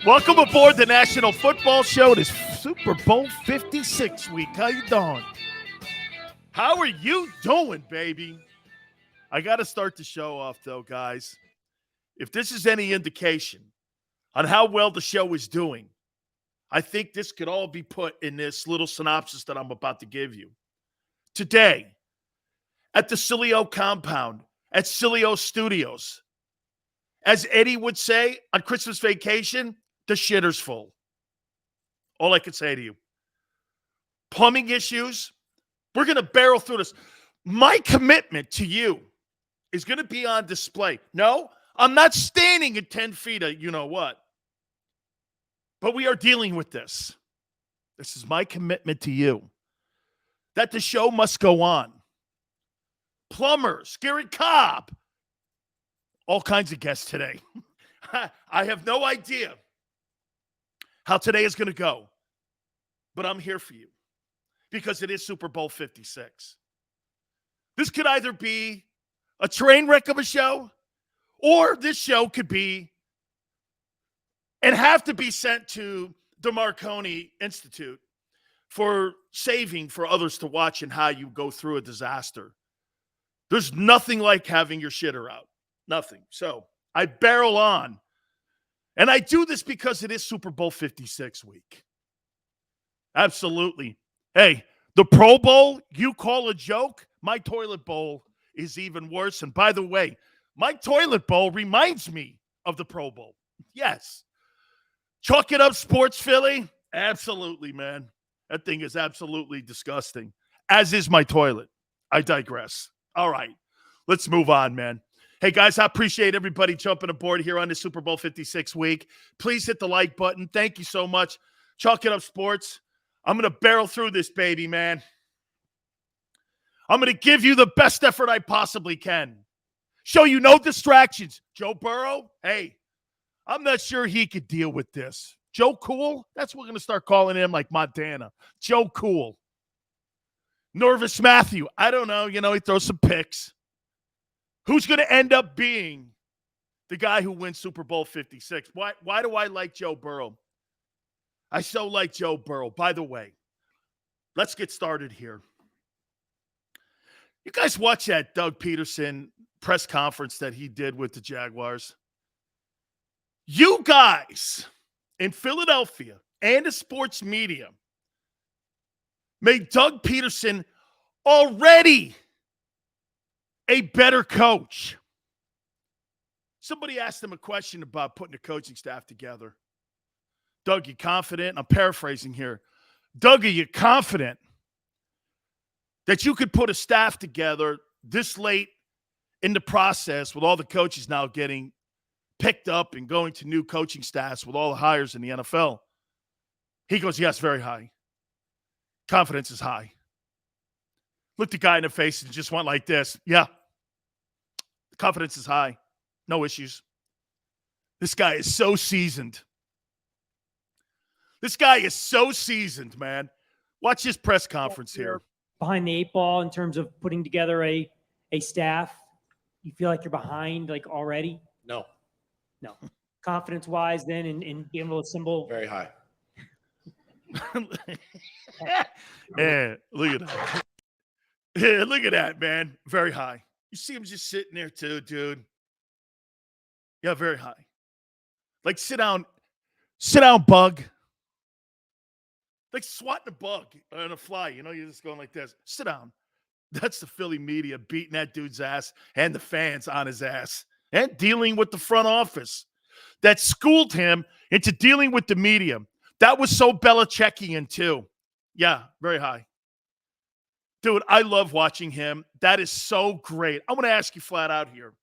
Welcome aboard the National Football Show. It is Super Bowl 56 week. How you doing? How are you doing, baby? I got to start the show off, though, guys. If this is any indication on how well the show is doing, I think this could all be put in this little synopsis that I'm about to give you. Today, at the Sileo compound, at Sileo Studios, as Eddie would say on Christmas vacation, the shitter's full. All I can say to you. Plumbing issues, we're going to barrel through this. My commitment to you is going to be on display. No, I'm not standing at 10 feet of you know what. But we are dealing with this. This is my commitment to you. That the show must go on. Plumbers, Garry Cobb. All kinds of guests today. I have no idea how today is going to go. But I'm here for you. Because it is Super Bowl 56. This could either be a train wreck of a show, or this show could be and have to be sent to the Marconi Institute for saving for others to watch and how you go through a disaster. There's nothing like having your shitter out. Nothing. So I barrel on. And I do this because it is Super Bowl 56 week. Absolutely. Hey, the Pro Bowl, you call a joke? My toilet bowl is even worse. And by the way, my toilet bowl reminds me of the Pro Bowl. Yes. Chalk it up, Sports Philly. Absolutely, man. That thing is absolutely disgusting. As is my toilet. I digress. All right. Let's move on, man. Hey, guys, I appreciate everybody jumping aboard here on the Super Bowl 56 week. Please hit the like button. Thank you so much. Chalk it up, Sports. I'm going to barrel through this, baby, man. I'm going to give you the best effort I possibly can. Show you no distractions. Joe Burrow, hey, I'm not sure he could deal with this. Joe Cool, that's what we're going to start calling him like Montana. Joe Cool. Nervous Matthew, I don't know. You know, he throws some picks. Who's going to end up being the guy who wins Super Bowl 56? Why do I like Joe Burrow? I so like Joe Burrow. By the way, let's get started here. You guys watch that Doug Peterson press conference that he did with the Jaguars? You guys in Philadelphia and the sports media made Doug Peterson already a better coach. Somebody asked him a question about putting a coaching staff together. Doug, you confident? I'm paraphrasing here. Doug, are you confident that you could put a staff together this late in the process with all the coaches now getting picked up and going to new coaching staffs with all the hires in the NFL? He goes, yes, very high. Confidence is high. Looked the guy in the face and just went like this. Yeah. Confidence is high. No issues. This guy is so seasoned. This guy is so seasoned, man. Watch this press conference here. Behind the eight ball in terms of putting together a staff. You feel like you're behind like already? No. Confidence-wise then in being able to assemble. Very high. Yeah, look at that. Yeah, look at that, man. Very high. You see him just sitting there too, dude. Yeah, very high. Like, sit down, bug. Like swatting a bug on a fly. You know, you're just going like this. Sit down. That's the Philly media beating that dude's ass and the fans on his ass and dealing with the front office that schooled him into dealing with the media. That was so Belichickian too. Yeah, very high. Dude, I love watching him. That is so great. I want to ask you flat out here.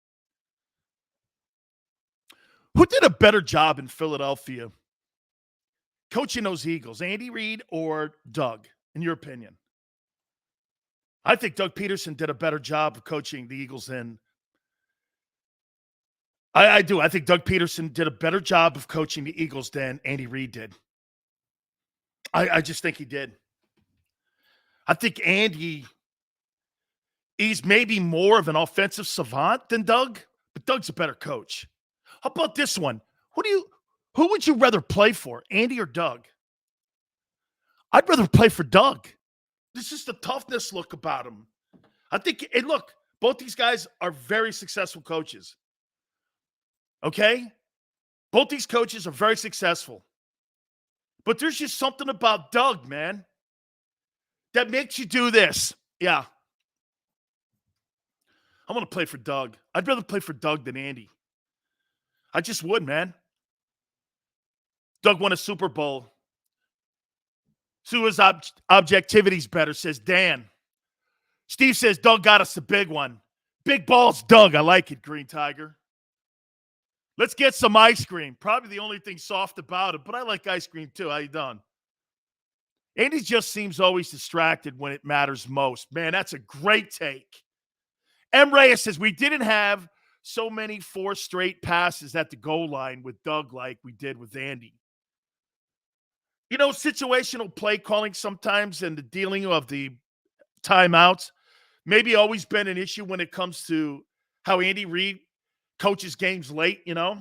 Who did a better job in Philadelphia coaching those Eagles, Andy Reid or Doug, in your opinion? I think Doug Peterson did a better job of coaching the Eagles than I do. I think Doug Peterson did a better job of coaching the Eagles than Andy Reid did. I just think he did. I think Andy, he's maybe more of an offensive savant than Doug, but Doug's a better coach. How about this one? Who would you rather play for, Andy or Doug? I'd rather play for Doug. There's just a toughness look about him. I think, and look, both these guys are very successful coaches. Okay? Both these coaches are very successful. But there's just something about Doug, man, that makes you do this. Yeah. I want to play for Doug. I'd rather play for Doug than Andy. I just would, man. Doug won a Super Bowl. So his objectivity's better, says Dan. Steve says Doug got us a big one. Big balls, Doug. I like it, Green Tiger. Let's get some ice cream. Probably the only thing soft about it, but I like ice cream too. How you doing? Andy just seems always distracted when it matters most. Man, that's a great take. M. Reyes says, we didn't have so many 4 straight passes at the goal line with Doug like we did with Andy. You know, situational play calling sometimes and the dealing of the timeouts maybe always been an issue when it comes to how Andy Reid coaches games late, you know.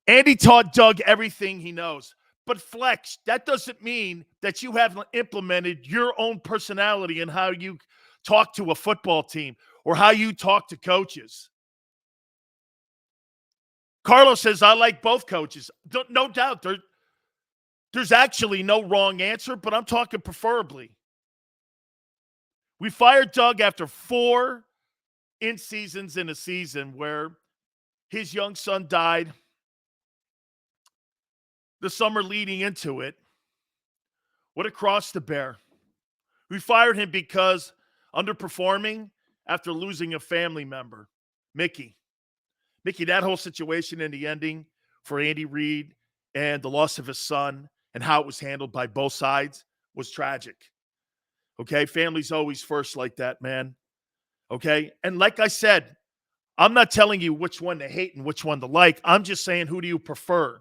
Andy taught Doug everything he knows. But Flex, that doesn't mean that you haven't implemented your own personality in how you talk to a football team or how you talk to coaches. Carlos says, I like both coaches. No doubt. There's actually no wrong answer, but I'm talking preferably. We fired Doug after 4 in-seasons in a season where his young son died the summer leading into it. What a cross to bear. We fired him because underperforming after losing a family member, Mickey. Mickey, that whole situation in the ending for Andy Reid and the loss of his son and how it was handled by both sides was tragic. Okay? Family's always first like that, man. Okay? And like I said, I'm not telling you which one to hate and which one to like. I'm just saying, who do you prefer?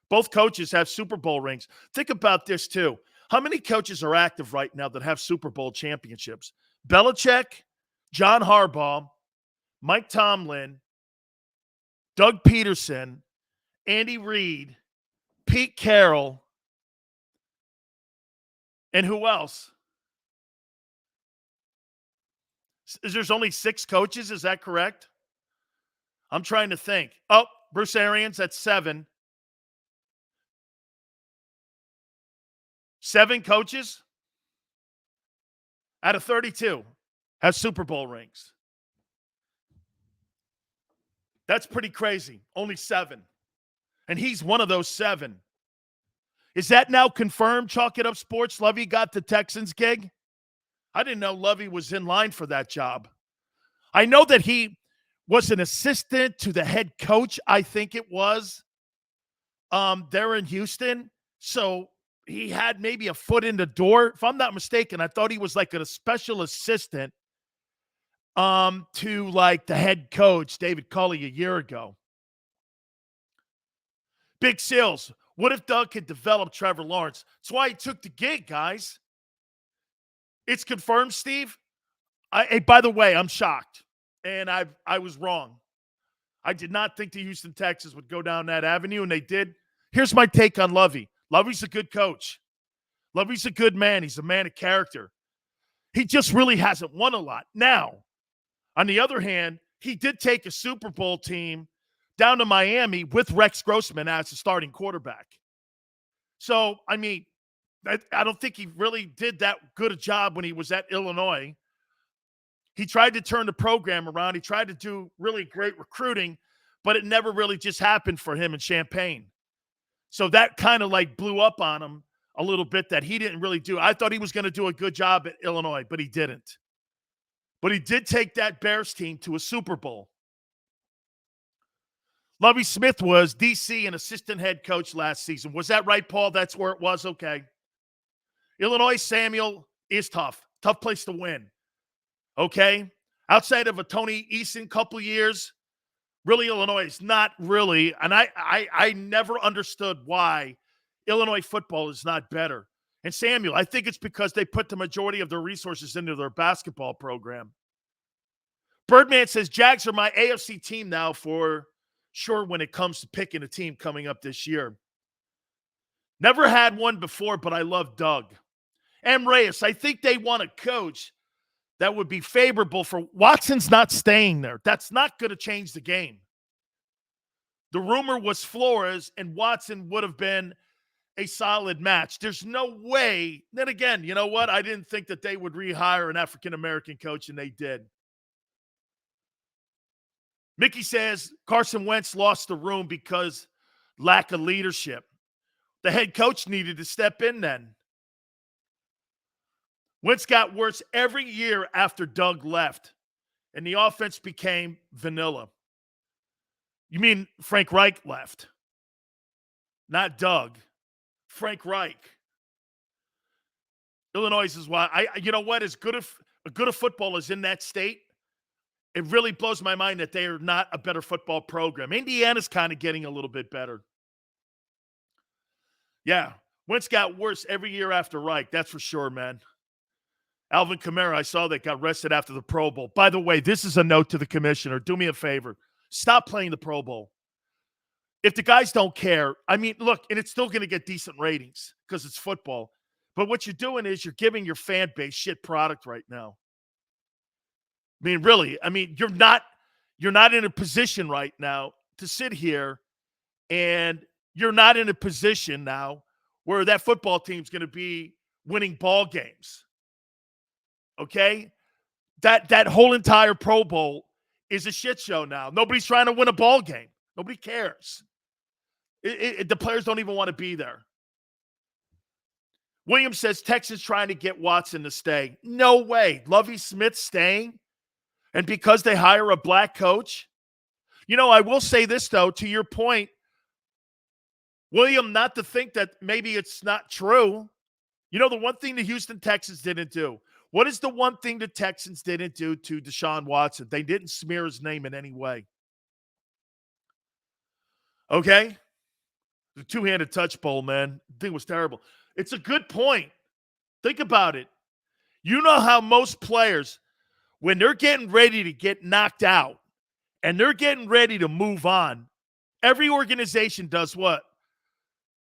Both coaches have Super Bowl rings. Think about this, too. How many coaches are active right now that have Super Bowl championships? Belichick, John Harbaugh, Mike Tomlin, Doug Peterson, Andy Reid, Pete Carroll, and who else? There's only 6 coaches. Is that correct? I'm trying to think. Oh, Bruce Arians, that's 7. 7 coaches out of 32 have Super Bowl rings. That's pretty crazy. Only 7. And he's one of those 7. Is that now confirmed? Chalk It Up Sports. Lovey got the Texans gig. I didn't know Lovey was in line for that job. I know that he was an assistant to the head coach, I think it was, there in Houston. So he had maybe a foot in the door. If I'm not mistaken, I thought he was like a special assistant to like the head coach, David Culley, a year ago. Big Seals. What if Doug could develop Trevor Lawrence? That's why he took the gig, guys. It's confirmed, Steve. Hey, by the way, I'm shocked. And I was wrong. I did not think the Houston Texans would go down that avenue, and they did. Here's my take on Lovey. Lovey's a good coach. Lovey's a good man. He's a man of character. He just really hasn't won a lot. Now, on the other hand, he did take a Super Bowl team down to Miami with Rex Grossman as the starting quarterback. So, I mean, I don't think he really did that good a job when he was at Illinois. He tried to turn the program around. He tried to do really great recruiting, but it never really just happened for him in Champaign. So that kind of like blew up on him a little bit that he didn't really do. I thought he was going to do a good job at Illinois, but he didn't. But he did take that Bears team to a Super Bowl. Lovie Smith was DC and assistant head coach last season. Was that right, Paul? That's where it was? Okay. Illinois, Samuel, is tough. Tough place to win. Okay? Outside of a Tony Eason couple years, really Illinois is not really, and I never understood why Illinois football is not better. And Samuel, I think it's because they put the majority of their resources into their basketball program. Birdman says, Jags are my AFC team now for sure when it comes to picking a team coming up this year. Never had one before, but I love Doug. And Reyes, I think they want a coach that would be favorable for Watson's not staying there. That's not going to change the game. The rumor was Flores and Watson would have been a solid match. There's no way. Then again, you know what? I didn't think that they would rehire an African-American coach, and they did. Mickey says Carson Wentz lost the room because lack of leadership. The head coach needed to step in then. Wentz got worse every year after Doug left, and the offense became vanilla. You mean Frank Reich left? Not Doug. Frank Reich. Illinois is why you know what? As good a football is in that state, it really blows my mind that they are not a better football program. Indiana's kind of getting a little bit better. Yeah, Wentz got worse every year after Reich. That's for sure, man. Alvin Kamara, I saw that got rested after the Pro Bowl. By the way, this is a note to the commissioner. Do me a favor. Stop playing the Pro Bowl. If the guys don't care, I mean, look, and it's still going to get decent ratings because it's football. But what you're doing is you're giving your fan base shit product right now. I mean, really, you're not in a position right now to sit here, and you're not in a position now where that football team's going to be winning ball games. Okay? That whole entire Pro Bowl is a shit show now. Nobody's trying to win a ball game. Nobody cares. The players don't even want to be there. Williams says Texans trying to get Watson to stay. No way. Lovie Smith staying? And because they hire a black coach? You know, I will say this, though, to your point, William, not to think that maybe it's not true. You know, the one thing the Houston Texans didn't do. What is the one thing the Texans didn't do to Deshaun Watson? They didn't smear his name in any way. Okay? The two-handed touch bowl, man. The thing was terrible. It's a good point. Think about it. You know how most players, when they're getting ready to get knocked out and they're getting ready to move on, every organization does what?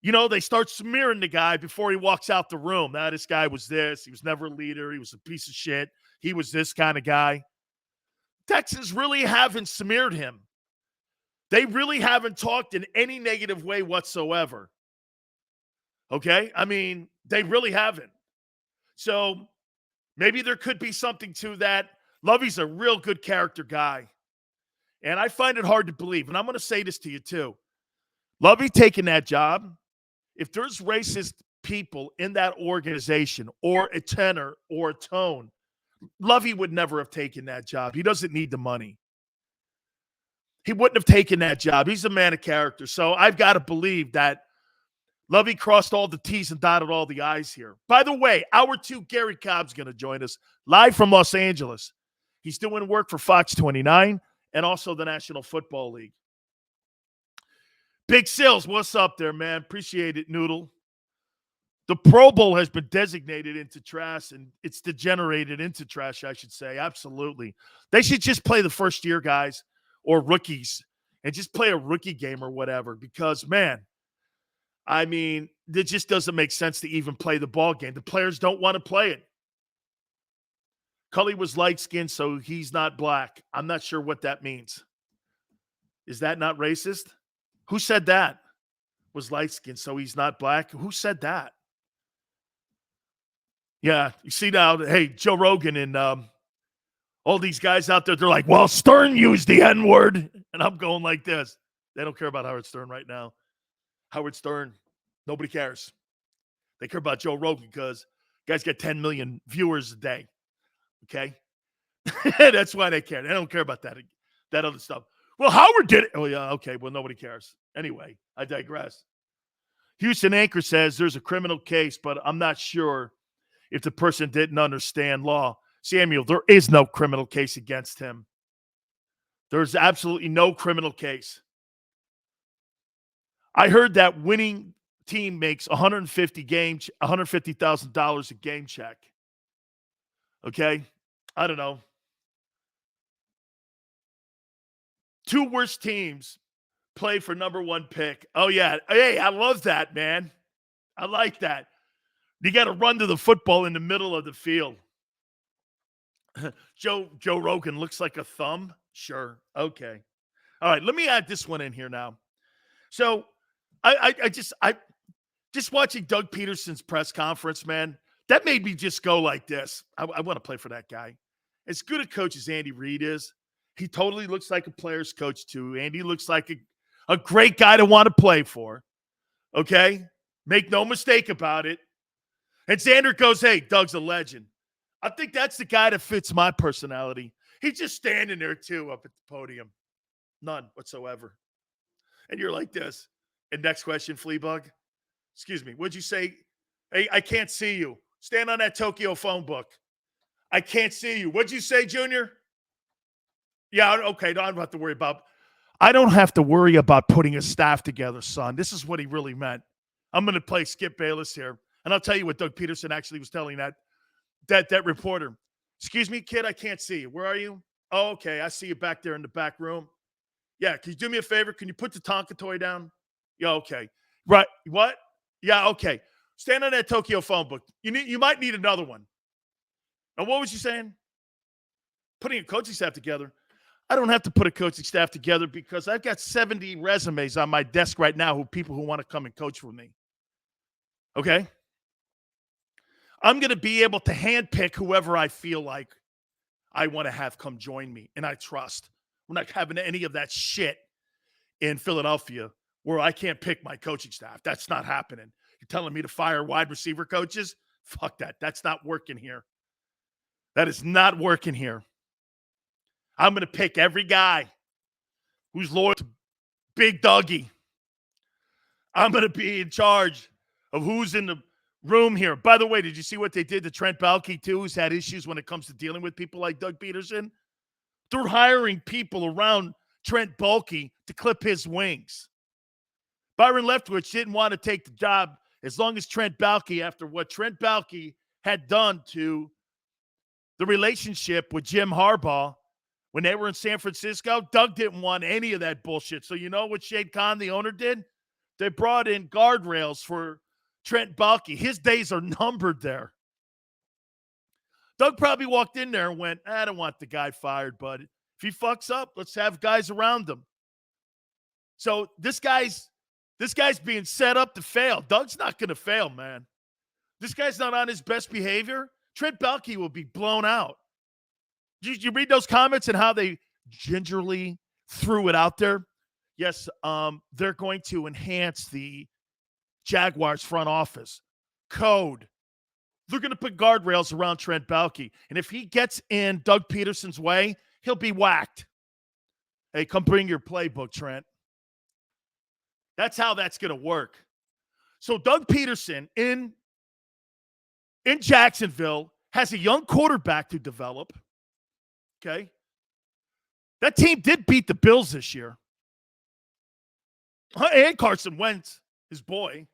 You know, they start smearing the guy before he walks out the room. Now, this guy was this. He was never a leader. He was a piece of shit. He was this kind of guy. Texans really haven't smeared him. They really haven't talked in any negative way whatsoever. Okay? I mean, they really haven't. So maybe there could be something to that. Lovey's a real good character guy. And I find it hard to believe. And I'm going to say this to you too. Lovey taking that job, if there's racist people in that organization or a tenor or a tone, Lovey would never have taken that job. He doesn't need the money. He wouldn't have taken that job. He's a man of character. So I've got to believe that Lovey crossed all the T's and dotted all the I's here. By the way, hour 2, Garry Cobb's going to join us live from Los Angeles. He's doing work for Fox 29 and also the National Football League. Big Sills, what's up there, man? Appreciate it, Noodle. The Pro Bowl has been designated into trash, and it's degenerated into trash, I should say. Absolutely. They should just play the first-year guys or rookies and just play a rookie game or whatever because, man, I mean, it just doesn't make sense to even play the ball game. The players don't want to play it. Cully was light-skinned, so he's not black. I'm not sure what that means. Is that not racist? Who said that? Was light-skinned, so he's not black? Who said that? Yeah, you see now, hey, Joe Rogan and all these guys out there, they're like, well, Stern used the N-word. And I'm going like this. They don't care about Howard Stern right now. Howard Stern, nobody cares. They care about Joe Rogan because guys get 10 million viewers a day. Okay? That's why they care. They don't care about that other stuff. Well, Howard did it. Oh, yeah, okay. Well, nobody cares. Anyway, I digress. Houston Anchor says there's a criminal case, but I'm not sure if the person didn't understand law. Samuel, there is no criminal case against him. There's absolutely no criminal case. I heard that winning team makes $150,000 a game check. Okay? I don't know. Two worst teams play for number 1 pick. Oh, yeah. Hey, I love that, man. I like that. You got to run to the football in the middle of the field. Joe Rogan looks like a thumb. Sure. Okay. All right. Let me add this one in here now. So I just watching Doug Peterson's press conference, man, that made me just go like this. I want to play for that guy. As good a coach as Andy Reid is, he totally looks like a player's coach too. Andy looks like a great guy to want to play for. Okay? Make no mistake about it. And Xander goes, hey, Doug's a legend. I think that's the guy that fits my personality. He's just standing there too up at the podium. None whatsoever. And you're like this. And next question, Fleabug. Excuse me. What'd you say? Hey, I can't see you. Stand on that Tokyo phone book. I can't see you. What'd you say, Junior? Yeah, okay. No, I don't have to worry about. I don't have to worry about putting a staff together, son. This is what he really meant. I'm going to play Skip Bayless here. And I'll tell you what Doug Peterson actually was telling that reporter. Excuse me, kid, I can't see you. Where are you? Oh, okay. I see you back there in the back room. Yeah, can you do me a favor? Can you put the Tonka toy down? Yeah, okay. Right. What? Yeah, okay. Stand on that Tokyo phone book. You might need another one. Now, what was you saying? Putting a coaching staff together. I don't have to put a coaching staff together because I've got 70 resumes on my desk right now people who want to come and coach for me. Okay? I'm going to be able to handpick whoever I feel like I want to have come join me, and I trust. We're not having any of that shit in Philadelphia where I can't pick my coaching staff. That's not happening. You're telling me to fire wide receiver coaches? Fuck that. That's not working here. That is not working here. I'm going to pick every guy who's loyal to Big Dougie. I'm going to be in charge of who's in the room here. By the way, did you see what they did to Trent Baalke, too, who's had issues when it comes to dealing with people like Doug Peterson? They're hiring people around Trent Baalke to clip his wings. Byron Leftwich didn't want to take the job as long as Trent Baalke, after what Trent Baalke had done to the relationship with Jim Harbaugh when they were in San Francisco. Doug didn't want any of that bullshit. So you know what Shade Khan, the owner, did? They brought in guardrails for Trent Baalke. His days are numbered there. Doug probably walked in there and went, I don't want the guy fired, bud. If he fucks up, let's have guys around him. So this guy's being set up to fail. Doug's not going to fail, man. This guy's not on his best behavior. Trent Baalke will be blown out. Did you read those comments and how they gingerly threw it out there? Yes, they're going to enhance the Jaguars front office code. They're going to put guardrails around Trent Baalke. And if he gets in Doug Peterson's way, he'll be whacked. Hey, come bring your playbook, Trent. That's how that's going to work. So Doug Peterson in Jacksonville has a young quarterback to develop. Okay? That team did beat the Bills this year. And Carson Wentz, his boy.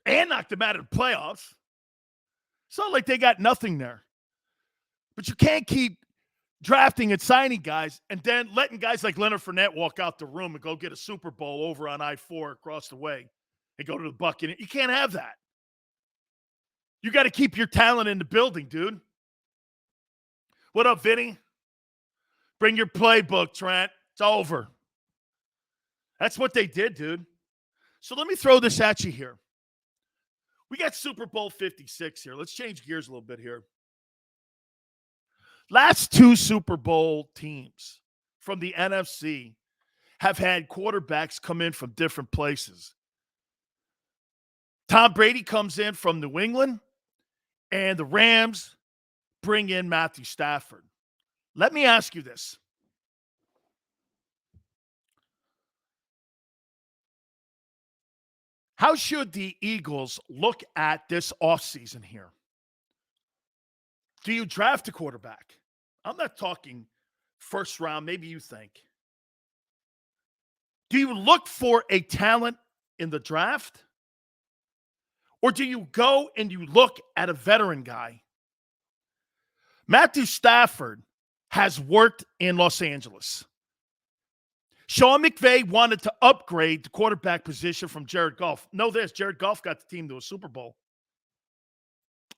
And knocked them out of the playoffs. It's not like they got nothing there. But you can't keep drafting and signing guys and then letting guys like Leonard Fournette walk out the room and go get a Super Bowl over on I-4 across the way and go to the Buccaneers. You can't have that. You got to keep your talent in the building, dude. What up, Vinny? Bring your playbook, Trent. It's over. That's what they did, dude. So let me throw this at you here. We got Super Bowl 56 here. Let's change gears a little bit here. Last two Super Bowl teams from the NFC have had quarterbacks come in from different places. Tom Brady comes in from New England, and the Rams bring in Matthew Stafford. Let me ask you this. How should the Eagles look at this offseason here? Do you draft a quarterback? I'm not talking first round, maybe you think. Do you look for a talent in the draft? Or do you go and you look at a veteran guy? Matthew Stafford has worked in Los Angeles. Sean McVay wanted to upgrade the quarterback position from Jared Goff. Know this, Jared Goff got the team to a Super Bowl.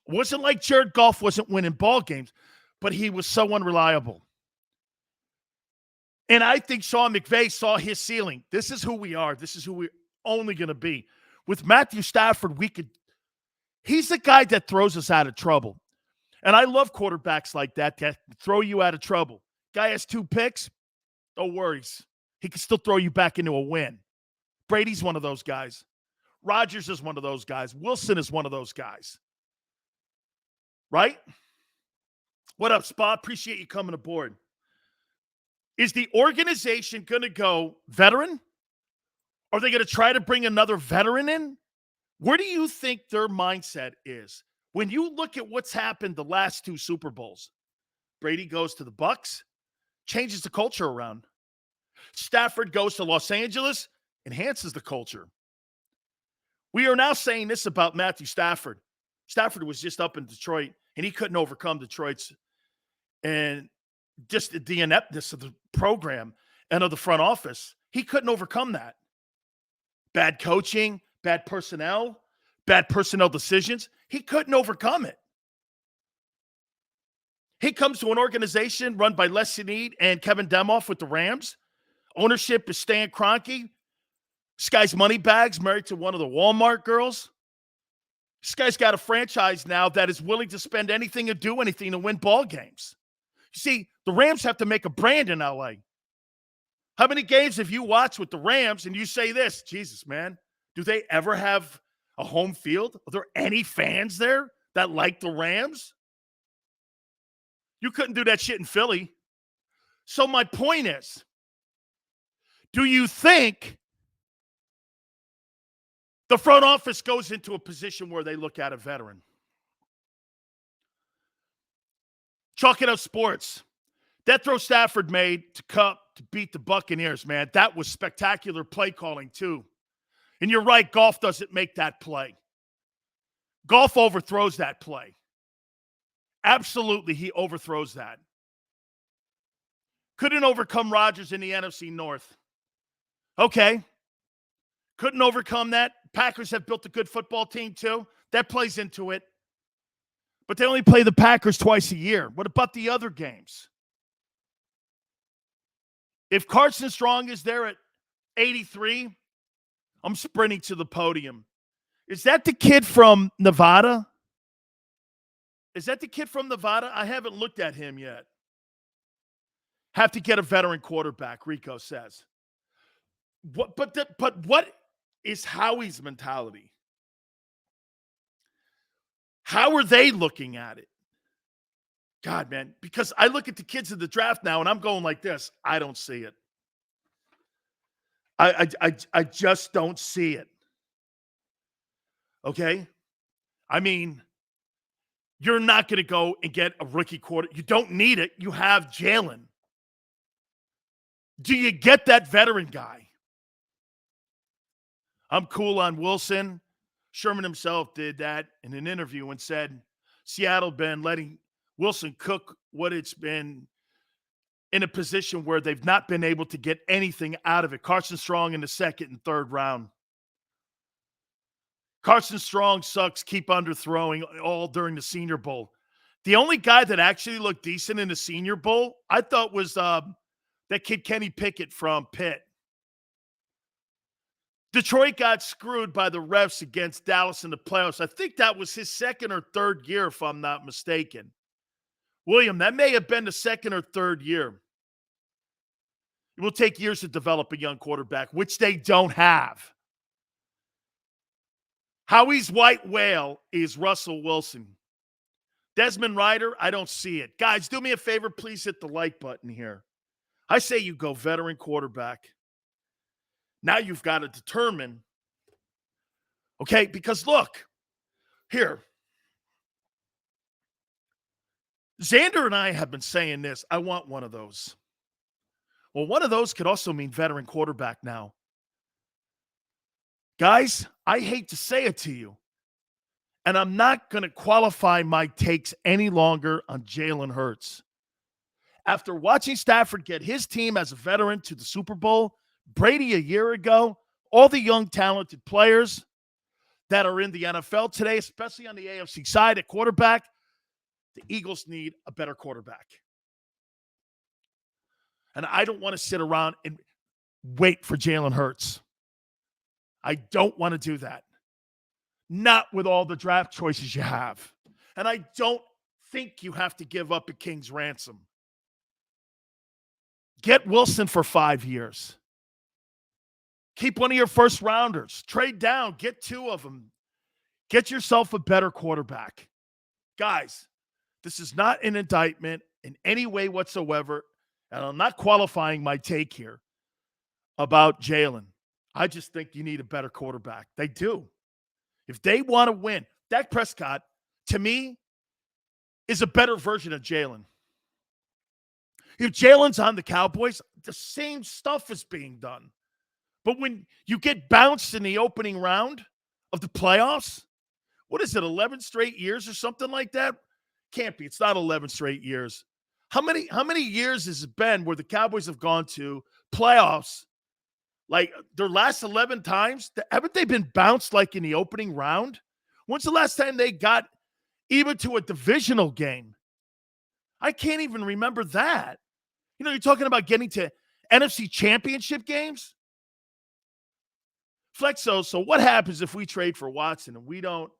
It wasn't like Jared Goff wasn't winning ball games, but he was so unreliable. And I think Sean McVay saw his ceiling. This is who we are. This is who we're only going to be. With Matthew Stafford, he's the guy that throws us out of trouble. And I love quarterbacks like that throw you out of trouble. Guy has 2 picks, no worries. He can still throw you back into a win. Brady's one of those guys. Rodgers is one of those guys. Wilson is one of those guys. Right? What up, Spa? Appreciate you coming aboard. Is the organization going to go veteran? Are they going to try to bring another veteran in? Where do you think their mindset is? When you look at what's happened the last 2 Super Bowls, Brady goes to the Bucs, changes the culture around. Stafford goes to Los Angeles, enhances the culture. We are now saying this about Matthew Stafford. Stafford was just up in Detroit, and he couldn't overcome Detroit's and just the ineptness of the program and of the front office. He couldn't overcome that. Bad coaching, bad personnel decisions. He couldn't overcome it. He comes to an organization run by Les Snead and Kevin Demoff with the Rams. Ownership is Stan Kroenke. This guy's money bags, married to one of the Walmart girls. This guy's got a franchise now that is willing to spend anything and do anything to win ball games. You see, the Rams have to make a brand in LA. How many games have you watched with the Rams and you say this, Jesus, man, do they ever have a home field? Are there any fans there that like the Rams? You couldn't do that shit in Philly. So my point is, do you think the front office goes into a position where they look at a veteran? Chalk it up sports. That throw Stafford made to Cup to beat the Buccaneers, man, that was spectacular play calling too. And you're right, Goff doesn't make that play. Goff overthrows that play. Absolutely, he overthrows that. Couldn't overcome Rodgers in the NFC North. Okay. Couldn't overcome that. Packers have built a good football team too. That plays into it. But they only play the Packers twice a year. What about the other games? If Carson Strong is there at 83, I'm sprinting to the podium. Is that the kid from Nevada? Is that the kid from Nevada? I haven't looked at him yet. Have to get a veteran quarterback, Rico says. But what is Howie's mentality? How are they looking at it? God, man, because I look at the kids in the draft now and I'm going like this. I don't see it. I just don't see it. Okay? I mean, you're not going to go and get a rookie quarter. You don't need it. You have Jalen. Do you get that veteran guy? I'm cool on Wilson. Sherman himself did that in an interview and said Seattle been letting Wilson cook what it's been in a position where they've not been able to get anything out of it. Carson Strong in the second and third round. Carson Strong sucks, keep underthrowing all during the Senior Bowl. The only guy that actually looked decent in the Senior Bowl, I thought was that kid Kenny Pickett from Pitt. Detroit got screwed by the refs against Dallas in the playoffs. I think that was his second or third year, if I'm not mistaken. William, that may have been the second or third year. It will take years to develop a young quarterback, which they don't have. Howie's white whale is Russell Wilson. Desmond Ryder, I don't see it. Guys, do me a favor. Please hit the like button here. I say you go veteran quarterback. Now you've got to determine, okay, because look, here, Xander and I have been saying this. I want one of those. Well, one of those could also mean veteran quarterback now. Guys, I hate to say it to you, and I'm not going to qualify my takes any longer on Jalen Hurts. After watching Stafford get his team as a veteran to the Super Bowl, Brady a year ago, all the young, talented players that are in the NFL today, especially on the AFC side at quarterback, the Eagles need a better quarterback. And I don't want to sit around and wait for Jalen Hurts. I don't want to do that. Not with all the draft choices you have. And I don't think you have to give up a king's ransom. Get Wilson for 5 years. Keep one of your first rounders. Trade down. Get 2 of them. Get yourself a better quarterback. Guys, this is not an indictment in any way whatsoever. And I'm not qualifying my take here about Jalen. I just think you need a better quarterback. They do. If they want to win, Dak Prescott, to me, is a better version of Jalen. If Jalen's on the Cowboys, the same stuff is being done. But when you get bounced in the opening round of the playoffs, what is it, 11 straight years or something like that? Can't be. It's not 11 straight years. How many years has it been where the Cowboys have gone to playoffs, like their last 11 times? Haven't they been bounced like in the opening round? When's the last time they got even to a divisional game? I can't even remember that. You know, you're talking about getting to NFC championship games? Flexo, so what happens if we trade for Watson and we don't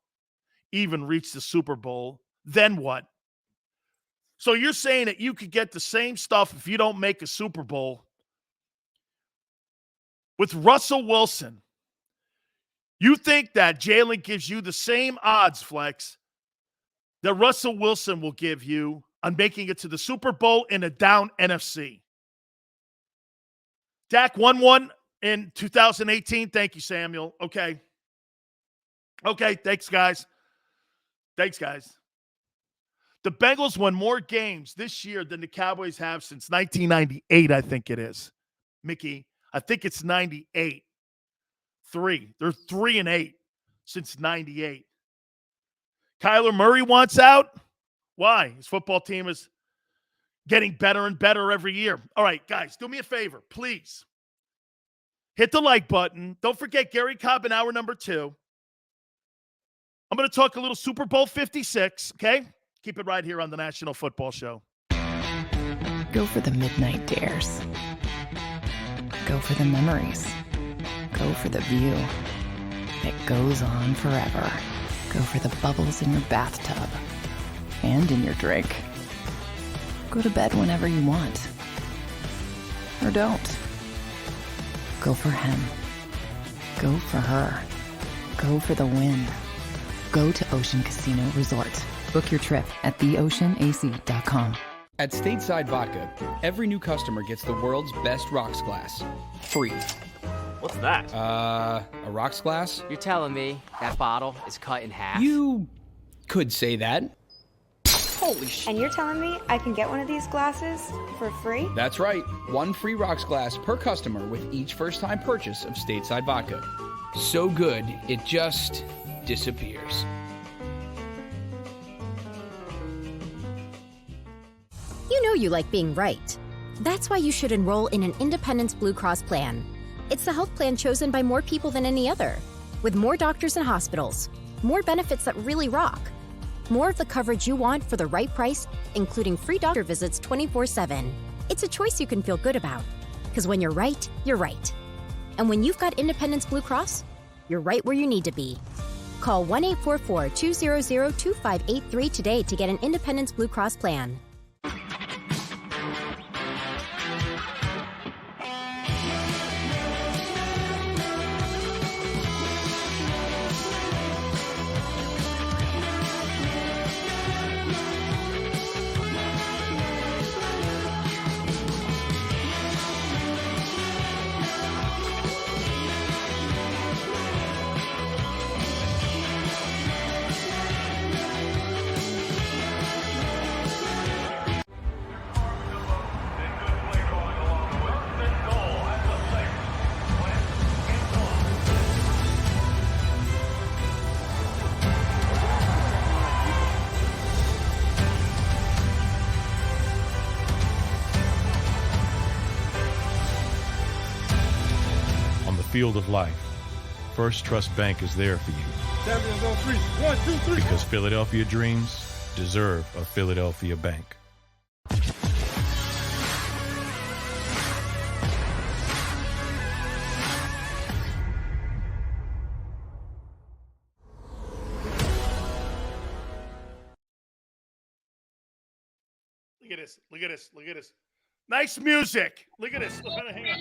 even reach the Super Bowl? Then what? So you're saying that you could get the same stuff if you don't make a Super Bowl with Russell Wilson. You think that Jalen gives you the same odds, Flex, that Russell Wilson will give you on making it to the Super Bowl in a down NFC? Dak won one in 2018. Thank you, Samuel. Okay. Thanks, guys. The Bengals won more games this year than the Cowboys have since 1998, I think it is. Mickey, I think it's 98. They're 3-8 since 98. Kyler Murray wants out. Why? His football team is getting better and better every year. All right, guys, do me a favor, please. Hit the like button. Don't forget Garry Cobb in hour number 2. I'm going to talk a little Super Bowl 56, okay? Keep it right here on the National Football Show. Go for the midnight dares. Go for the memories. Go for the view that goes on forever. Go for the bubbles in your bathtub and in your drink. Go to bed whenever you want. Or don't. Go for him. Go for her. Go for the win. Go to Ocean Casino Resort. Book your trip at theoceanac.com. At Stateside Vodka, every new customer gets the world's best rocks glass. Free. What's that? A rocks glass? You're telling me that bottle is cut in half? You could say that. Holy shit. And you're telling me I can get one of these glasses for free? That's right. 1 free rocks glass per customer with each first-time purchase of Stateside Vodka. So good, it just disappears. You know you like being right. That's why you should enroll in an Independence Blue Cross plan. It's the health plan chosen by more people than any other, with more doctors and hospitals, more benefits that really rock, more of the coverage you want for the right price, including free doctor visits 24/7. It's a choice you can feel good about, because when you're right, you're right. And when you've got Independence Blue Cross, you're right where you need to be. Call 1-844-200-2583 today to get an Independence Blue Cross plan. field of life, First Trust Bank is there for you. Champions on 3. 1, 2, 3. Because Philadelphia dreams deserve a Philadelphia bank. Look at this. Look at this. Look at this. Nice music. Look at this. Look, hang on.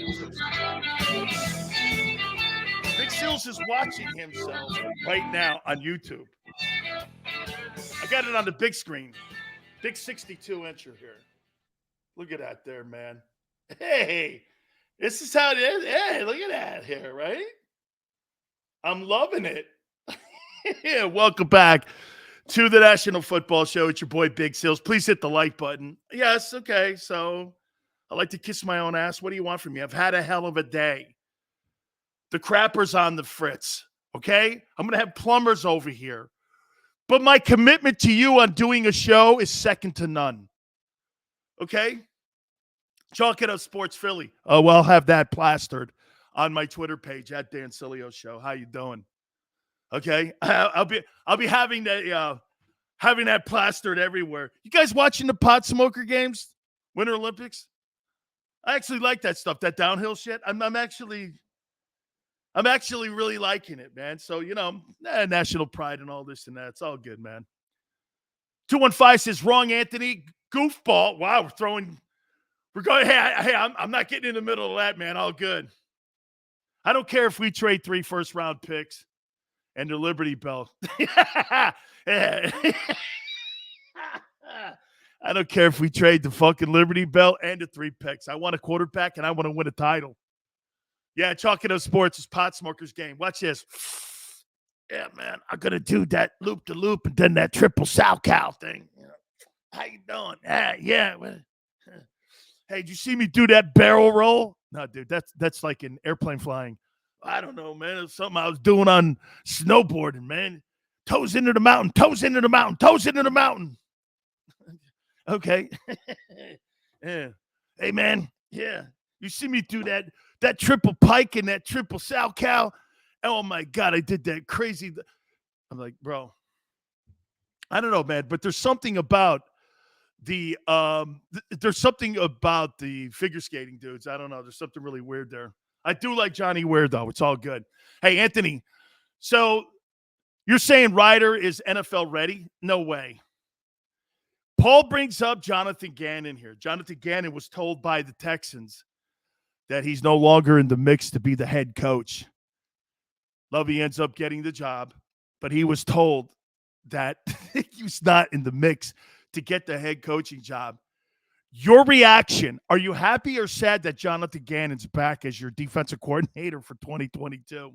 Big Sills is watching himself right now on YouTube. I got it on the big screen. Big 62-incher here. Look at that there, man. Hey, this is how it is. Hey, look at that here, right? I'm loving it. Yeah, welcome back to the National Football Show. It's your boy, Big Sills. Please hit the like button. Yes, okay. So I like to kiss my own ass. What do you want from me? I've had a hell of a day. The crapper's on the fritz, okay? I'm going to have plumbers over here. But my commitment to you on doing a show is second to none, okay? Chalk it up, Sports Philly. Oh, well, I'll have that plastered on my Twitter page at Dan Sileo Show. How you doing? Okay, I'll be having that plastered everywhere. You guys watching the pot smoker games, Winter Olympics? I actually like that stuff, that downhill shit. I'm actually really liking it, man. So national pride and all this and that. It's all good, man. 215 says wrong, Anthony. Goofball. Wow, we're going. Hey, I'm not getting in the middle of that, man. All good. I don't care if we trade 3 first-round picks. And the Liberty Bell. I don't care if we trade the fucking Liberty Bell and the 3 picks. I want a quarterback and I want to win a title. Yeah, Chalk It Up Sports is pot smokers game. Watch this. Yeah, man, I'm gonna do that loop to loop and then that triple sow cow thing. How you doing? Yeah. Hey, did you see me do that barrel roll? No, dude, that's like an airplane flying. I don't know, man. It was something I was doing on snowboarding, man. Toes into the mountain, toes into the mountain, toes into the mountain. Okay. Yeah. Hey, man. Yeah. You see me do that triple pike and that triple sow cow? Oh, my God. I did that crazy. I'm like, bro, I don't know, man, but there's something about the figure skating dudes. I don't know. There's something really weird there. I do like Johnny Weir, though. It's all good. Hey, Anthony, so you're saying Ryder is NFL ready? No way. Paul brings up Jonathan Gannon here. Jonathan Gannon was told by the Texans that he's no longer in the mix to be the head coach. Lovey ends up getting the job, but he was told that he was not in the mix to get the head coaching job. Your reaction, are you happy or sad that Jonathan Gannon's back as your defensive coordinator for 2022?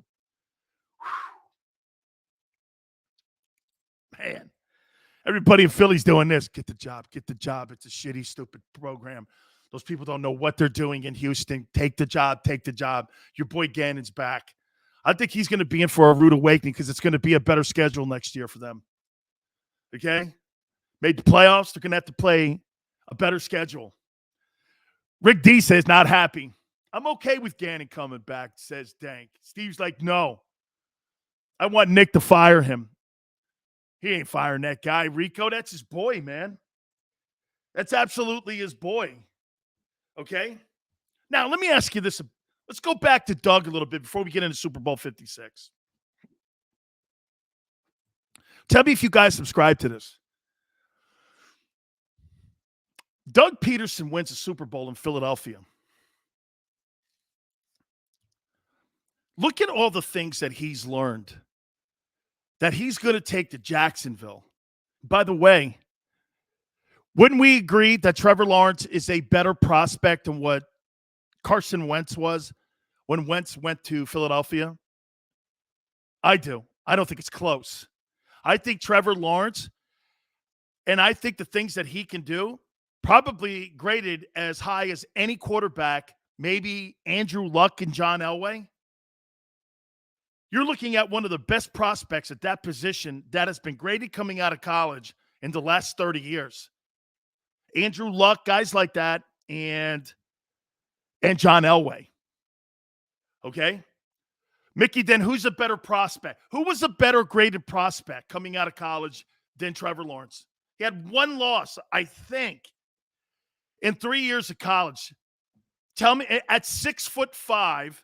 Man, everybody in Philly's doing this. Get the job. It's a shitty, stupid program. Those people don't know what they're doing in Houston. Take the job. Your boy Gannon's back. I think he's going to be in for a rude awakening because it's going to be a better schedule next year for them. Okay? Made the playoffs. They're going to have to play a better schedule. Rick D says not happy. I'm okay with Gannon coming back, says Dank. Steve's like, no. I want Nick to fire him. He ain't firing that guy. Rico, that's his boy, man. That's absolutely his boy. Okay? Now, let me ask you this. Let's go back to Doug a little bit before we get into Super Bowl 56. Tell me if you guys subscribe to this. Doug Peterson wins a Super Bowl in Philadelphia. Look at all the things that he's learned that he's going to take to Jacksonville. By the way, wouldn't we agree that Trevor Lawrence is a better prospect than what Carson Wentz was when Wentz went to Philadelphia? I do. I don't think it's close. I think Trevor Lawrence, and I think the things that he can do, probably graded as high as any quarterback, maybe Andrew Luck and John Elway. You're looking at one of the best prospects at that position that has been graded coming out of college in the last 30 years. Andrew Luck, guys like that, and John Elway. Okay? Mickey, then who's a better prospect? Who was a better graded prospect coming out of college than Trevor Lawrence? He had one loss, I think, in 3 years of college. Tell me, at 6'5",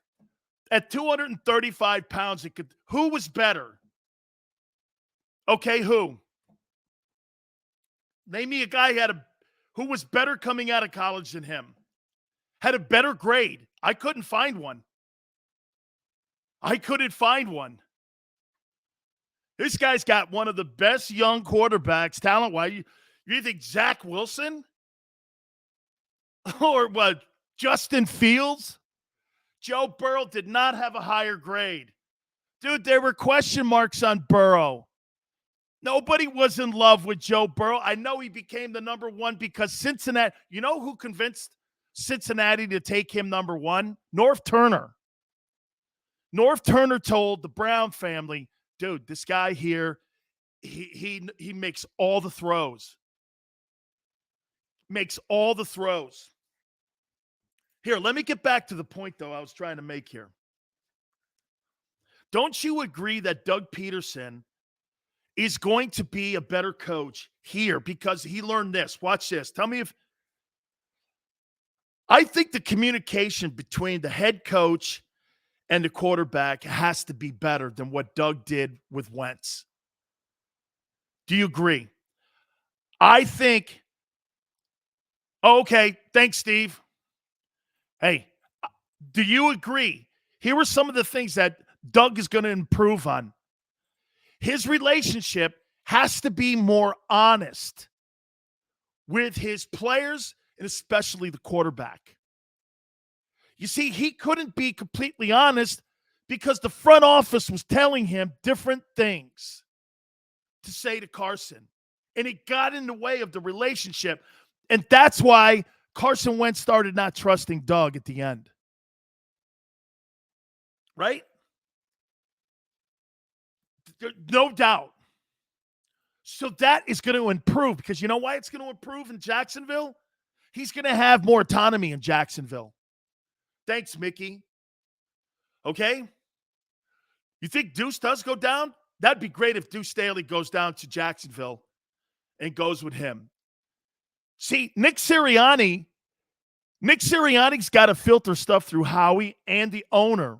at 235 pounds, who was better? Okay, who? Name me a guy who was better coming out of college than him. Had a better grade. I couldn't find one. This guy's got one of the best young quarterbacks, talent-wise. You think Zach Wilson? Or what, Justin Fields? Joe Burrow did not have a higher grade. Dude, there were question marks on Burrow. Nobody was in love with Joe Burrow. I know he became the number one because Cincinnati, you know who convinced Cincinnati to take him number one? North Turner. North Turner told the Brown family, dude, this guy here, he makes all the throws. Makes all the throws. Here, let me get back to the point, though, I was trying to make here. Don't you agree that Doug Peterson is going to be a better coach here because he learned this? Watch this. Tell me if I think the communication between the head coach and the quarterback has to be better than what Doug did with Wentz. Do you agree? I think, okay, thanks, Steve. Hey, do you agree? Here are some of the things that Doug is going to improve on. His relationship has to be more honest with his players and especially the quarterback. You see, he couldn't be completely honest because the front office was telling him different things to say to Carson. And it got in the way of the relationship. And that's why Carson Wentz started not trusting Doug at the end. Right? No doubt. So that is going to improve because you know why it's going to improve in Jacksonville? He's going to have more autonomy in Jacksonville. Thanks, Mickey. Okay? You think Deuce does go down? That'd be great if Deuce Staley goes down to Jacksonville and goes with him. See, Nick Sirianni's got to filter stuff through Howie and the owner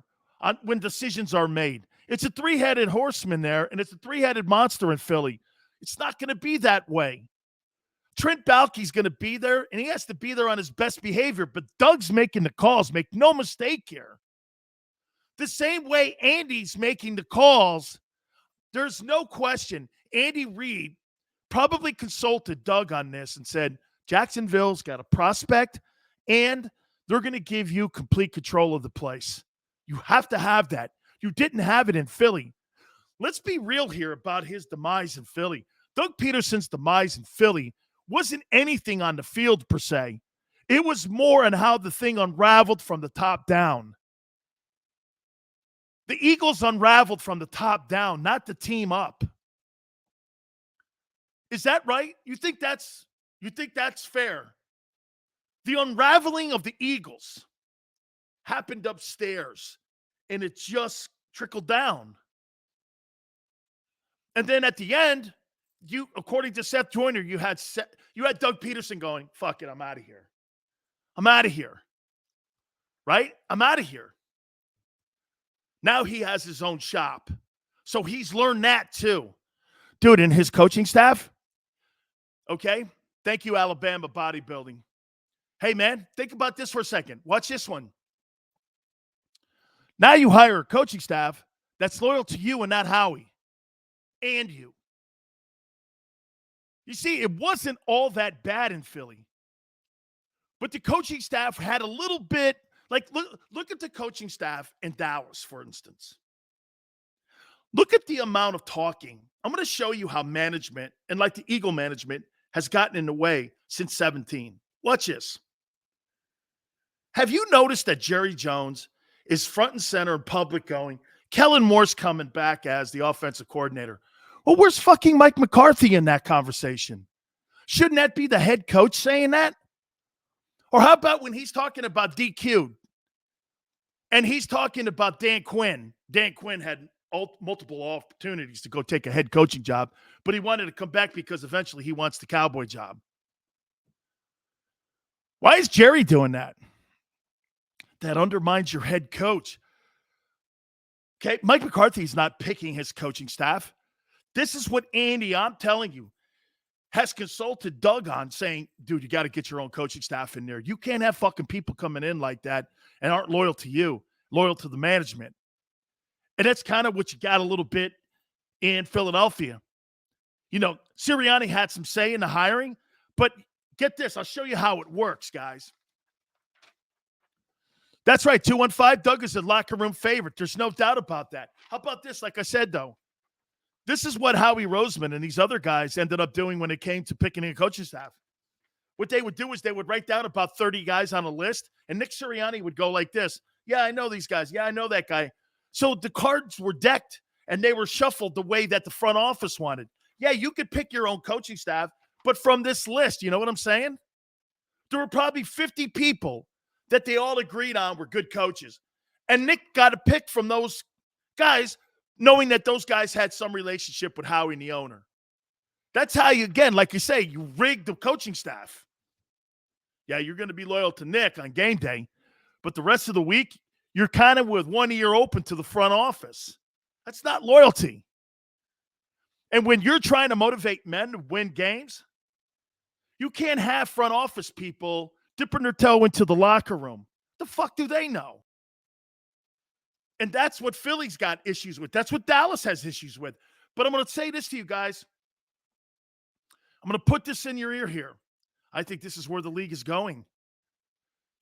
when decisions are made. It's a three-headed horseman there, and it's a three-headed monster in Philly. It's not going to be that way. Trent Baalke's going to be there, and he has to be there on his best behavior, but Doug's making the calls. Make no mistake here. The same way Andy's making the calls, there's no question. Andy Reid probably consulted Doug on this and said, Jacksonville's got a prospect, and they're going to give you complete control of the place. You have to have that. You didn't have it in Philly. Let's be real here about his demise in Philly. Doug Peterson's demise in Philly wasn't anything on the field per se. It was more on how the thing unraveled from the top down. The Eagles unraveled from the top down, not the team up. Is that right? You think that's fair? The unraveling of the Eagles happened upstairs, and it just trickled down. And then at the end, according to Seth Joyner, you had Doug Peterson going, fuck it, I'm out of here. I'm out of here. Right? I'm out of here. Now he has his own shop. So he's learned that too. Dude, and his coaching staff, okay? Thank you, Alabama Bodybuilding. Hey, man, think about this for a second. Watch this one. Now you hire a coaching staff that's loyal to you and not Howie. And you. You see, it wasn't all that bad in Philly. But the coaching staff had a little bit, like, look at the coaching staff in Dallas, for instance. Look at the amount of talking. I'm going to show you how management, and like the Eagle management, has gotten in the way since 17. Watch this. Have you noticed that Jerry Jones is front and center in public going, Kellen Moore's coming back as the offensive coordinator? Well, where's fucking Mike McCarthy in that conversation? Shouldn't that be the head coach saying that? Or how about when he's talking about DQ? And he's talking about Dan Quinn. Dan Quinn had multiple opportunities to go take a head coaching job, but he wanted to come back because eventually he wants the Cowboy job. Why is Jerry doing that? That undermines your head coach. Okay, Mike McCarthy's not picking his coaching staff. This is what Andy, I'm telling you, has consulted Doug on, saying, dude, you got to get your own coaching staff in there. You can't have fucking people coming in like that and aren't loyal to you, loyal to the management. And that's kind of what you got a little bit in Philadelphia. You know, Sirianni had some say in the hiring, but get this. I'll show you how it works, guys. That's right, 215. Doug is a locker room favorite. There's no doubt about that. How about this? Like I said, though, this is what Howie Roseman and these other guys ended up doing when it came to picking a coaching staff. What they would do is they would write down about 30 guys on a list, and Nick Sirianni would go like this. Yeah, I know these guys. Yeah, I know that guy. So the cards were decked, and they were shuffled the way that the front office wanted. Yeah, you could pick your own coaching staff, but from this list, you know what I'm saying? There were probably 50 people that they all agreed on were good coaches. And Nick got a pick from those guys, knowing that those guys had some relationship with Howie and the owner. That's how you, again, like you say, you rig the coaching staff. Yeah, you're going to be loyal to Nick on game day, but the rest of the week, you're kind of with one ear open to the front office. That's not loyalty. And when you're trying to motivate men to win games, you can't have front office people dipping their toe into the locker room. The fuck do they know? And that's what Philly's got issues with. That's what Dallas has issues with. But I'm going to say this to you guys. I'm going to put this in your ear here. I think this is where the league is going.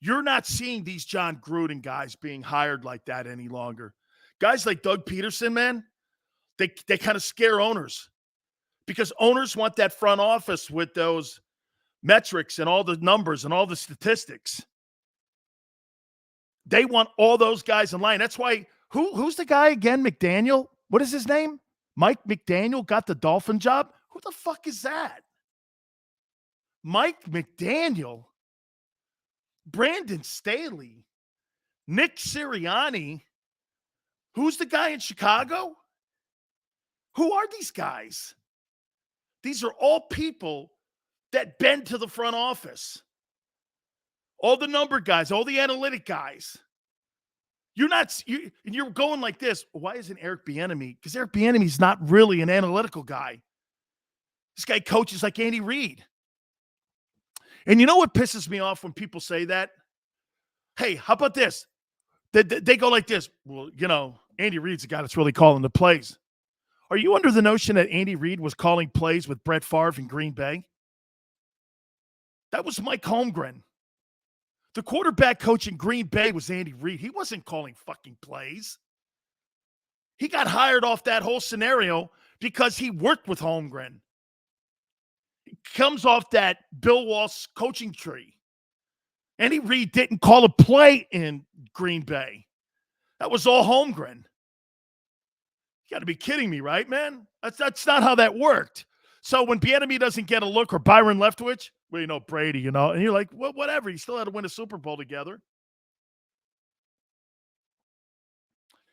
You're not seeing these John Gruden guys being hired like that any longer. Guys like Doug Peterson, man, they kind of scare owners because owners want that front office with those metrics and all the numbers and all the statistics. They want all those guys in line. That's why, who's the guy again, McDaniel? What is his name? Mike McDaniel got the Dolphin job? Who the fuck is that? Mike McDaniel, Brandon Staley, Nick Sirianni. Who's the guy in Chicago? Who are these guys? These are all people that bend to the front office. All the number guys, all the analytic guys. You're going like this. Why isn't Eric Bieniemy? Because Eric Bieniemy's not really an analytical guy. This guy coaches like Andy Reid. And you know what pisses me off when people say that? Hey, how about this? They go like this. Well, you know, Andy Reid's the guy that's really calling the plays. Are you under the notion that Andy Reid was calling plays with Brett Favre in Green Bay? That was Mike Holmgren. The quarterback coach in Green Bay was Andy Reid. He wasn't calling fucking plays. He got hired off that whole scenario because he worked with Holmgren. He comes off that Bill Walsh coaching tree. Andy Reid didn't call a play in Green Bay. That was all Holmgren. You got to be kidding me, right, man? That's not how that worked. So when Bieniemy doesn't get a look, or Byron Leftwich, well, you know, Brady, you know, and you're like, well, whatever. You still had to win a Super Bowl together.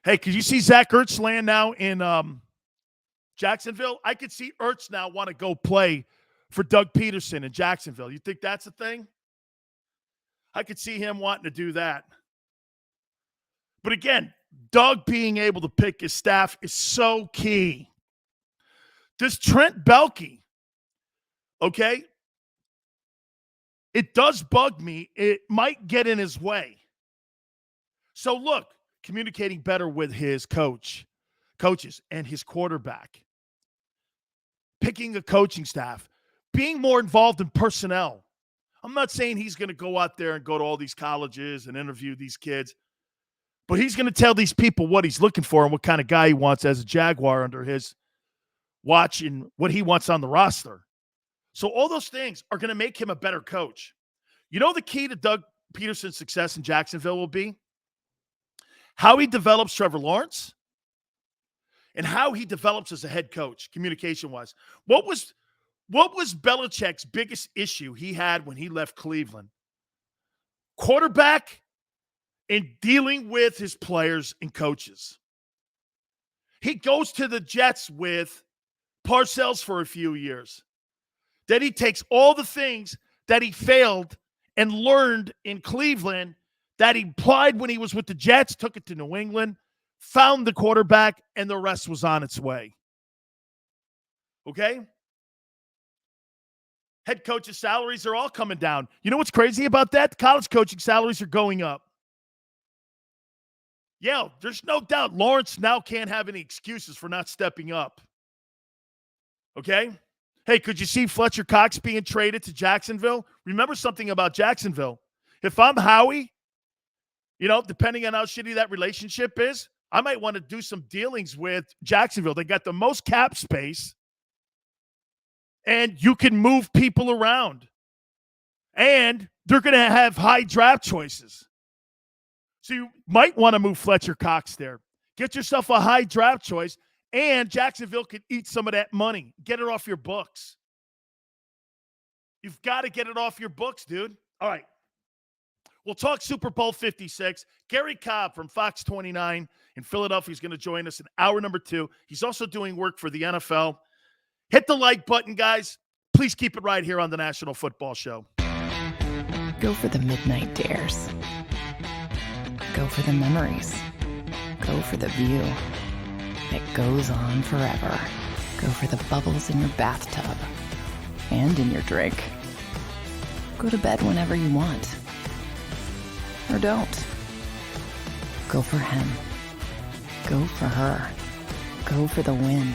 Hey, could you see Zach Ertz land now in Jacksonville? I could see Ertz now want to go play for Doug Peterson in Jacksonville. You think that's a thing? I could see him wanting to do that. But again, Doug being able to pick his staff is so key. This Trent Baalke, okay, it does bug me. It might get in his way. So look, communicating better with his coaches and his quarterback, picking a coaching staff, being more involved in personnel. I'm not saying he's going to go out there and go to all these colleges and interview these kids, but he's going to tell these people what he's looking for and what kind of guy he wants as a Jaguar under his watch and what he wants on the roster. So all those things are going to make him a better coach. You know, the key to Doug Peterson's success in Jacksonville will be how he develops Trevor Lawrence and how he develops as a head coach, communication-wise. What was Belichick's biggest issue he had when he left Cleveland? Quarterback in dealing with his players and coaches. He goes to the Jets with Parcells for a few years. Then he takes all the things that he failed and learned in Cleveland that he applied when he was with the Jets, took it to New England, found the quarterback, and the rest was on its way. Okay? Head coaches' salaries are all coming down. You know what's crazy about that? College coaching salaries are going up. Yeah, there's no doubt Lawrence now can't have any excuses for not stepping up. Okay? Hey, could you see Fletcher Cox being traded to Jacksonville? Remember something about Jacksonville. If I'm Howie, depending on how shitty that relationship is, I might want to do some dealings with Jacksonville. They got the most cap space, and you can move people around. And they're going to have high draft choices. So you might want to move Fletcher Cox there. Get yourself a high draft choice, and Jacksonville could eat some of that money. Get it off your books. You've got to get it off your books, dude. All right. We'll talk Super Bowl 56. Garry Cobb from Fox 29 in Philadelphia is going to join us in hour number 2. He's also doing work for the NFL. Hit the like button, guys. Please keep it right here on the National Football Show. Go for the midnight dares. Go for the memories. Go for the view that goes on forever. Go for the bubbles in your bathtub and in your drink. Go to bed whenever you want. Or don't. Go for him. Go for her. Go for the win.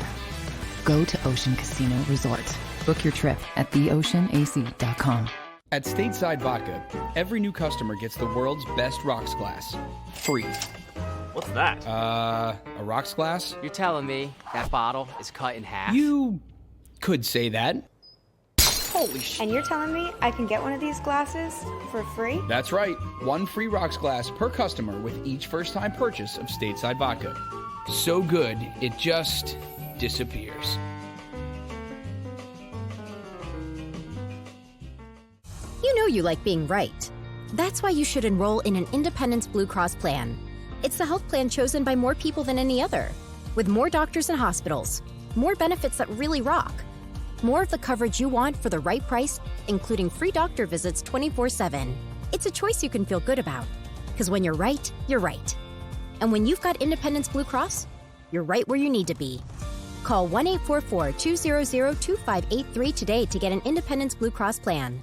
Go to Ocean Casino Resort. Book your trip at theoceanac.com. At Stateside Vodka, every new customer gets the world's best rocks glass. Free. What's that? A rocks glass? You're telling me that bottle is cut in half? You could say that. Holy shit. And you're telling me I can get one of these glasses for free? That's right. One free rocks glass per customer with each first-time purchase of Stateside Vodka. So good, it just disappears. You know you like being right. That's why you should enroll in an Independence Blue Cross plan. It's the health plan chosen by more people than any other, with more doctors and hospitals, more benefits that really rock, more of the coverage you want for the right price, including free doctor visits 24/7. It's a choice you can feel good about, because when you're right, you're right. And when you've got Independence Blue Cross, you're right where you need to be. Call 1-844-200-2583 today to get an Independence Blue Cross plan.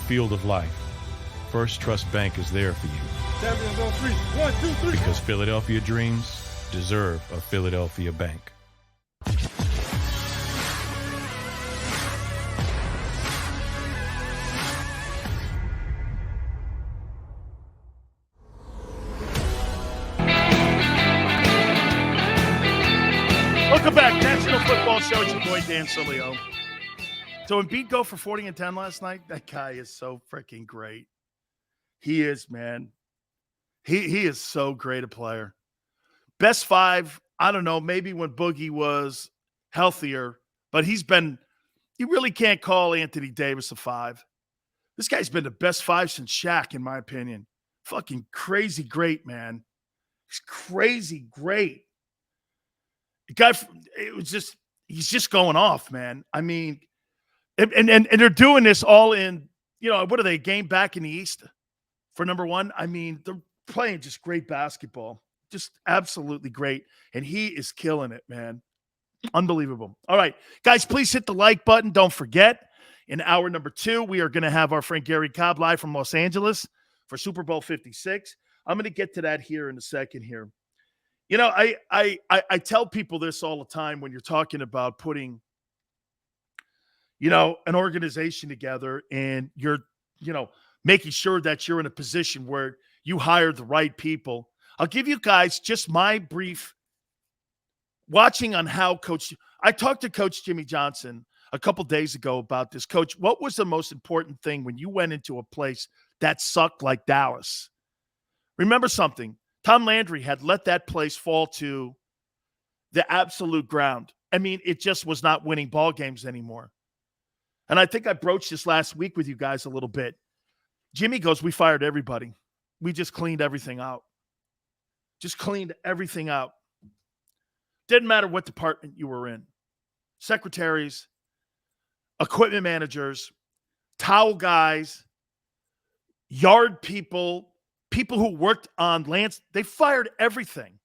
Field of life, First Trust Bank is there for you. Champions on 3. 1, 2, 3. Because Philadelphia dreams deserve a Philadelphia bank. Welcome back, National Football Show. It's your boy Dan Sileo. So Embiid go for 40 and 10 last night. That guy is so freaking great. He is, man. He is so great a player. Best 5, I don't know, maybe when Boogie was healthier, but you really can't call Anthony Davis a 5. This guy's been the best 5 since Shaq, in my opinion. Fucking crazy great, man. He's crazy great. The guy, he's just going off, man. I mean, and they're doing this all in, what are they, game back in the East for number 1? I mean, they're playing just great basketball. Just absolutely great. And he is killing it, man. Unbelievable. All right, guys, please hit the like button. Don't forget, In hour number 2, we are going to have our friend Garry Cobb live from Los Angeles for Super Bowl 56. I'm going to get to that here in a second here. You know, I tell people this all the time when you're talking about putting, you know, an organization together and you're, you know, making sure that you're in a position where you hire the right people. I'll give you guys just my brief watching on how I talked to Coach Jimmy Johnson a couple days ago about this. Coach, what was the most important thing when you went into a place that sucked like Dallas? Remember something. Tom Landry had let that place fall to the absolute ground. I mean, it just was not winning ball games anymore. And I think I broached this last week with you guys a little bit. Jimmy goes, we fired everybody. We just cleaned everything out. Just cleaned everything out. Didn't matter what department you were in. Secretaries, equipment managers, towel guys, yard people, people who worked on lands, they fired everything.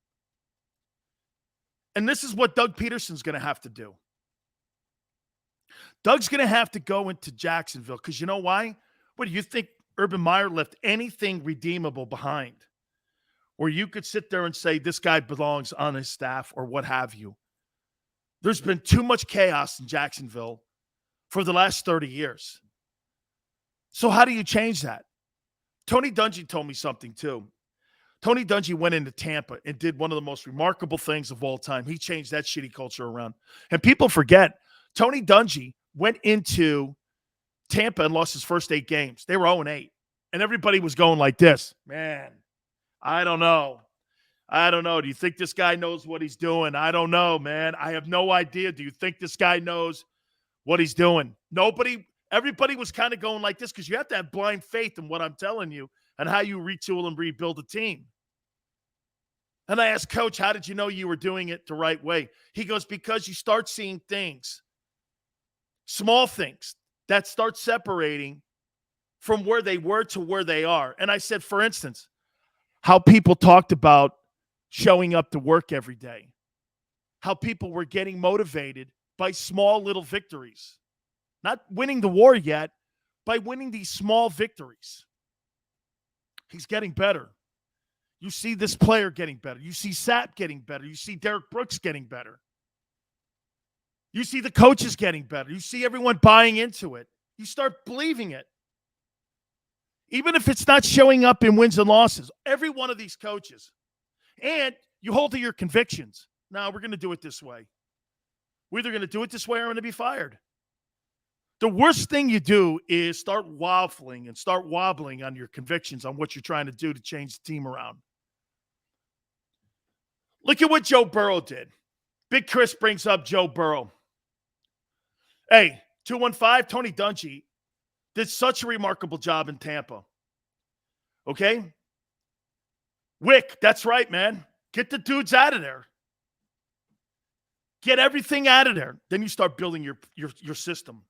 And this is what Doug Peterson's going to have to do. Doug's going to have to go into Jacksonville because you know why? What do you think Urban Meyer left anything redeemable behind? Or you could sit there and say this guy belongs on his staff or what have you. There's been too much chaos in Jacksonville for the last 30 years. So how do you change that? Tony Dungy told me something too. Tony Dungy went into Tampa and did one of the most remarkable things of all time. He changed that shitty culture around. And people forget, Tony Dungy went into Tampa and lost his first 8 games. They were 0-8. And everybody was going like this. Man, I don't know. Do you think this guy knows what he's doing? I don't know, man. I have no idea. Do you think this guy knows what he's doing? Everybody was kind of going like this because you have to have blind faith in what I'm telling you and how you retool and rebuild a team. And I asked Coach, how did you know you were doing it the right way? He goes, because you start seeing things, small things that start separating from where they were to where they are. And I said, for instance, how people talked about showing up to work every day, how people were getting motivated by small little victories, not winning the war yet, by winning these small victories. He's getting better. You see this player getting better. You see Sapp getting better. You see Derek Brooks getting better. You see the coaches getting better. You see everyone buying into it. You start believing it. Even if it's not showing up in wins and losses, every one of these coaches. And you hold to your convictions. No, we're going to do it this way. We're either going to do it this way or I'm going to be fired. The worst thing you do is start waffling and start wobbling on your convictions on what you're trying to do to change the team around. Look at what Joe Burrow did. Big Chris brings up Joe Burrow. Hey, 215, Tony Dungy did such a remarkable job in Tampa. Okay? Wick, that's right, man. Get the dudes out of there. Get everything out of there. Then you start building your system.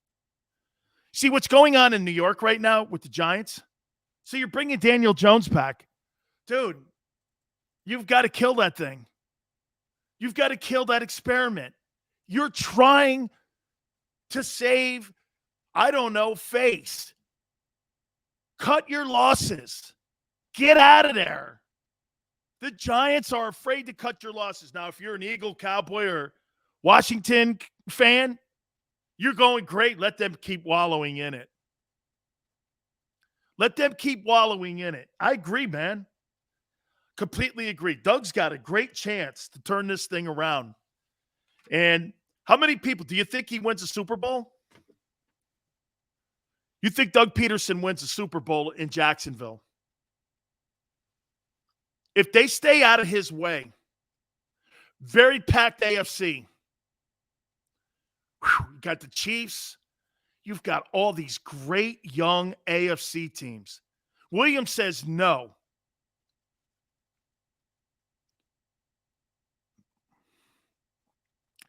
See what's going on in New York right now with the Giants? So you're bringing Daniel Jones back. Dude, you've got to kill that thing. You've got to kill that experiment. You're trying to save, I don't know, face. Cut your losses. Get out of there. The Giants are afraid to cut your losses. Now, if you're an Eagle, Cowboy, or Washington fan, you're going great. Let them keep wallowing in it. Let them keep wallowing in it. I agree, man. Completely agree. Doug's got a great chance to turn this thing around. And how many people, do you think he wins a Super Bowl? You think Doug Peterson wins a Super Bowl in Jacksonville? If they stay out of his way, very packed AFC. You got the Chiefs. You've got all these great young AFC teams. Williams says no.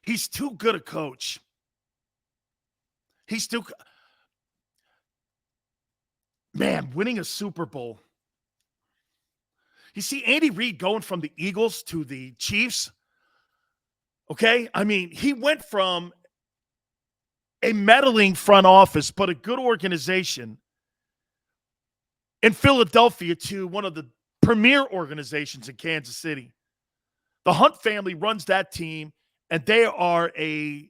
He's too good a coach. He's too... Man, winning a Super Bowl. You see Andy Reid going from the Eagles to the Chiefs. Okay? I mean, he went from a meddling front office, but a good organization in Philadelphia to one of the premier organizations in Kansas City. The Hunt family runs that team, and they are a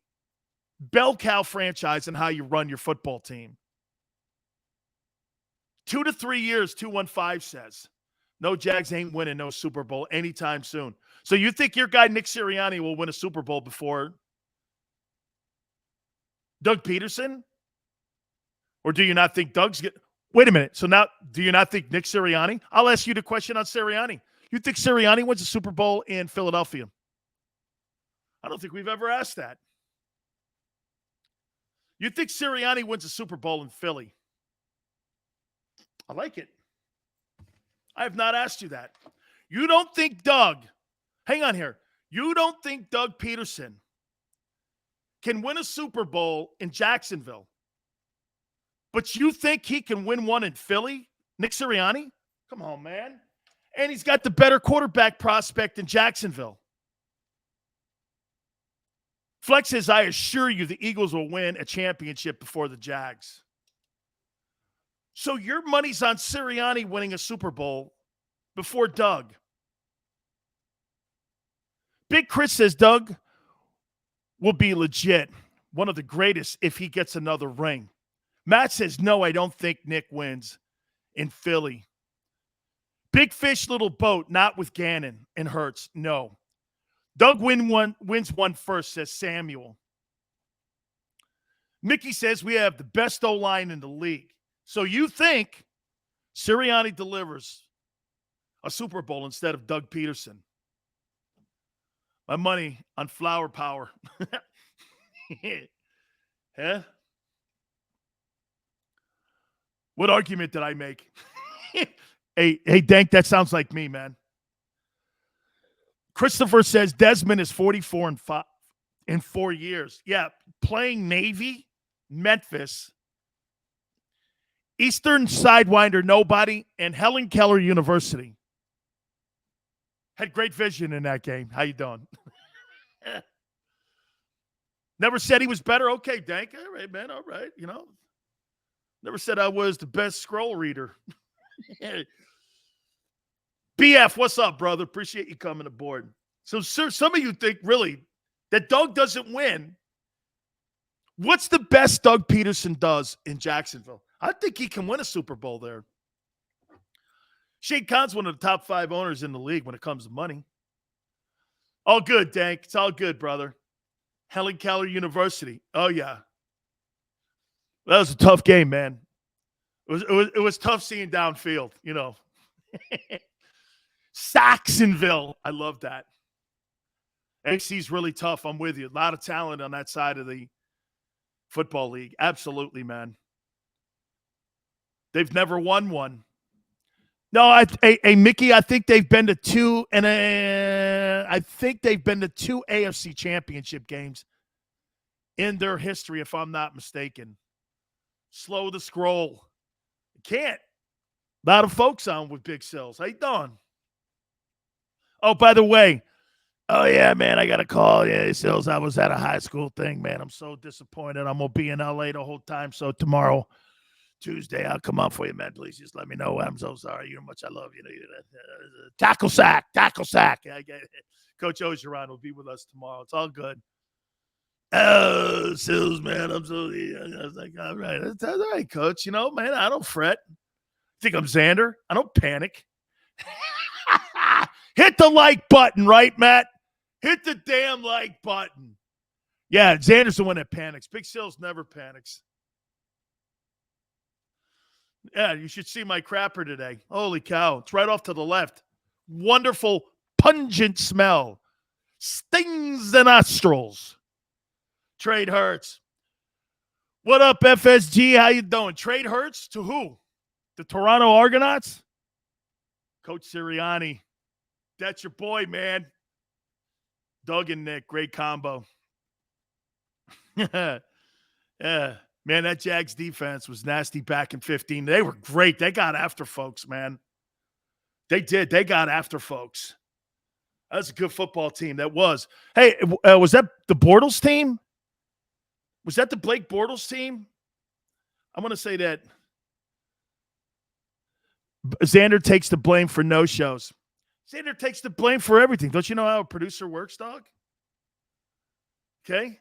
bell cow franchise in how you run your football team. 2 to 3 years, 215 says. No, Jags ain't winning no Super Bowl anytime soon. So you think your guy Nick Sirianni will win a Super Bowl before Doug Peterson? Or do you not think Doug's get? Wait a minute. So now, do you not think Nick Sirianni? I'll ask you the question on Sirianni. You think Sirianni wins a Super Bowl in Philadelphia? I don't think we've ever asked that. You think Sirianni wins a Super Bowl in Philly? I like it. I have not asked you that. You don't think Doug, hang on here. You don't think Doug Peterson can win a Super Bowl in Jacksonville, but you think he can win one in Philly? Nick Sirianni? Come on, man. And he's got the better quarterback prospect in Jacksonville. Flex says, I assure you the Eagles will win a championship before the Jags. So your money's on Sirianni winning a Super Bowl before Doug. Big Chris says Doug will be legit, one of the greatest if he gets another ring. Matt says, no, I don't think Nick wins in Philly. Big fish, little boat, not with Gannon and Hurts. No. Doug wins one first, says Samuel. Mickey says we have the best O-line in the league. So you think Sirianni delivers a Super Bowl instead of Doug Peterson? My money on flower power. Huh? What argument did I make? Hey, Dank, that sounds like me, man. Christopher says Desmond is 44 in 4 years. Yeah, playing Navy, Memphis, Eastern Sidewinder, nobody, and Helen Keller University. Had great vision in that game. How you doing? Never said he was better. Okay, Dank. All right, man. All right. You know, never said I was the best scroll reader. BF, what's up, brother? Appreciate you coming aboard. So, sir, some of you think really that Doug doesn't win. What's the best Doug Peterson does in Jacksonville? I think he can win a Super Bowl there. Shane Khan's one of the top 5 owners in the league when it comes to money. All good, Dank. It's all good, brother. Helen Keller University. Oh, yeah. That was a tough game, man. It was tough seeing downfield, you know. Saxonville. I love that. XC's really tough. I'm with you. A lot of talent on that side of the football league. Absolutely, man. They've never won one. No, Mickey, I think they've been to 2, and I think they've been to 2 AFC championship games in their history, if I'm not mistaken. Slow the scroll. Can't. A lot of folks on with Big Sills. How you doing? Oh, by the way, oh, yeah, man, I got a call. Yeah, Sills, I was at a high school thing, man. I'm so disappointed. I'm going to be in L.A. the whole time, so tomorrow, Tuesday, I'll come out for you, man. Please just let me know. I'm so sorry. You know how much I love you. Tackle sack. Yeah, I get it. Coach Ogeron will be with us tomorrow. It's all good. Oh, Sills, man, I'm so. I was like, all right, that's all right, Coach. You know, man, I don't fret. Think I'm Xander? I don't panic. Hit the like button, right, Matt? Hit the damn like button. Yeah, Xander's the one that panics. Big Sills never panics. Yeah, you should see my crapper today. Holy cow. It's right off to the left. Wonderful, pungent smell. Stings the nostrils. Trade Hurts. What up, FSG? How you doing? Trade Hurts to who? The Toronto Argonauts? Coach Sirianni. That's your boy, man. Doug and Nick, great combo. Yeah. Man, that Jags defense was nasty back in 15. They were great. They got after folks, man. They did. They got after folks. That's a good football team. That was. Hey, was that the Bortles team? Was that the Blake Bortles team? I want to say that Xander takes the blame for no-shows. Xander takes the blame for everything. Don't you know how a producer works, dog? Okay?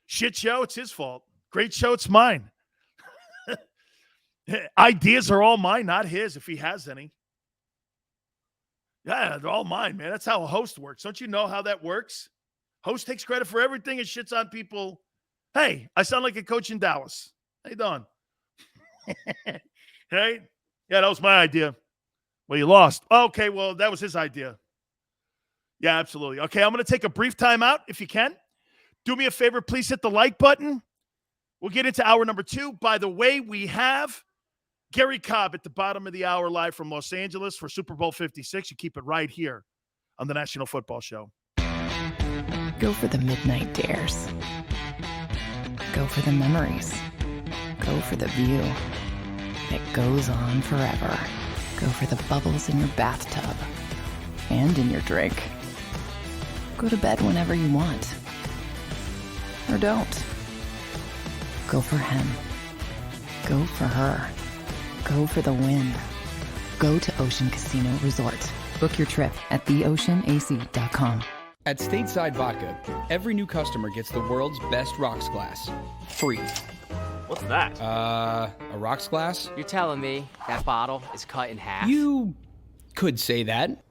Shit show, it's his fault. Great show, it's mine. Ideas are all mine, not his, if he has any. Yeah, they're all mine, man. That's how a host works. Don't you know how that works? Host takes credit for everything and shits on people. Hey, I sound like a coach in Dallas. How you doing? Hey? Yeah, that was my idea. Well, you lost. Okay, well, that was his idea. Yeah, absolutely. Okay, I'm going to take a brief timeout if you can. Do me a favor, please hit the like button. We'll get into hour number 2. By the way, we have Garry Cobb at the bottom of the hour live from Los Angeles for Super Bowl 56. You keep it right here on the National Football Show. Go for the midnight dares. Go for the memories. Go for the view that goes on forever. Go for the bubbles in your bathtub and in your drink. Go to bed whenever you want. Or don't. Go for him. Go for her. Go for the win. Go to Ocean Casino Resort. Book your trip at theoceanac.com. At Stateside Vodka, every new customer gets the world's best rocks glass. Free. What's that? A rocks glass? You're telling me that bottle is cut in half? You could say that.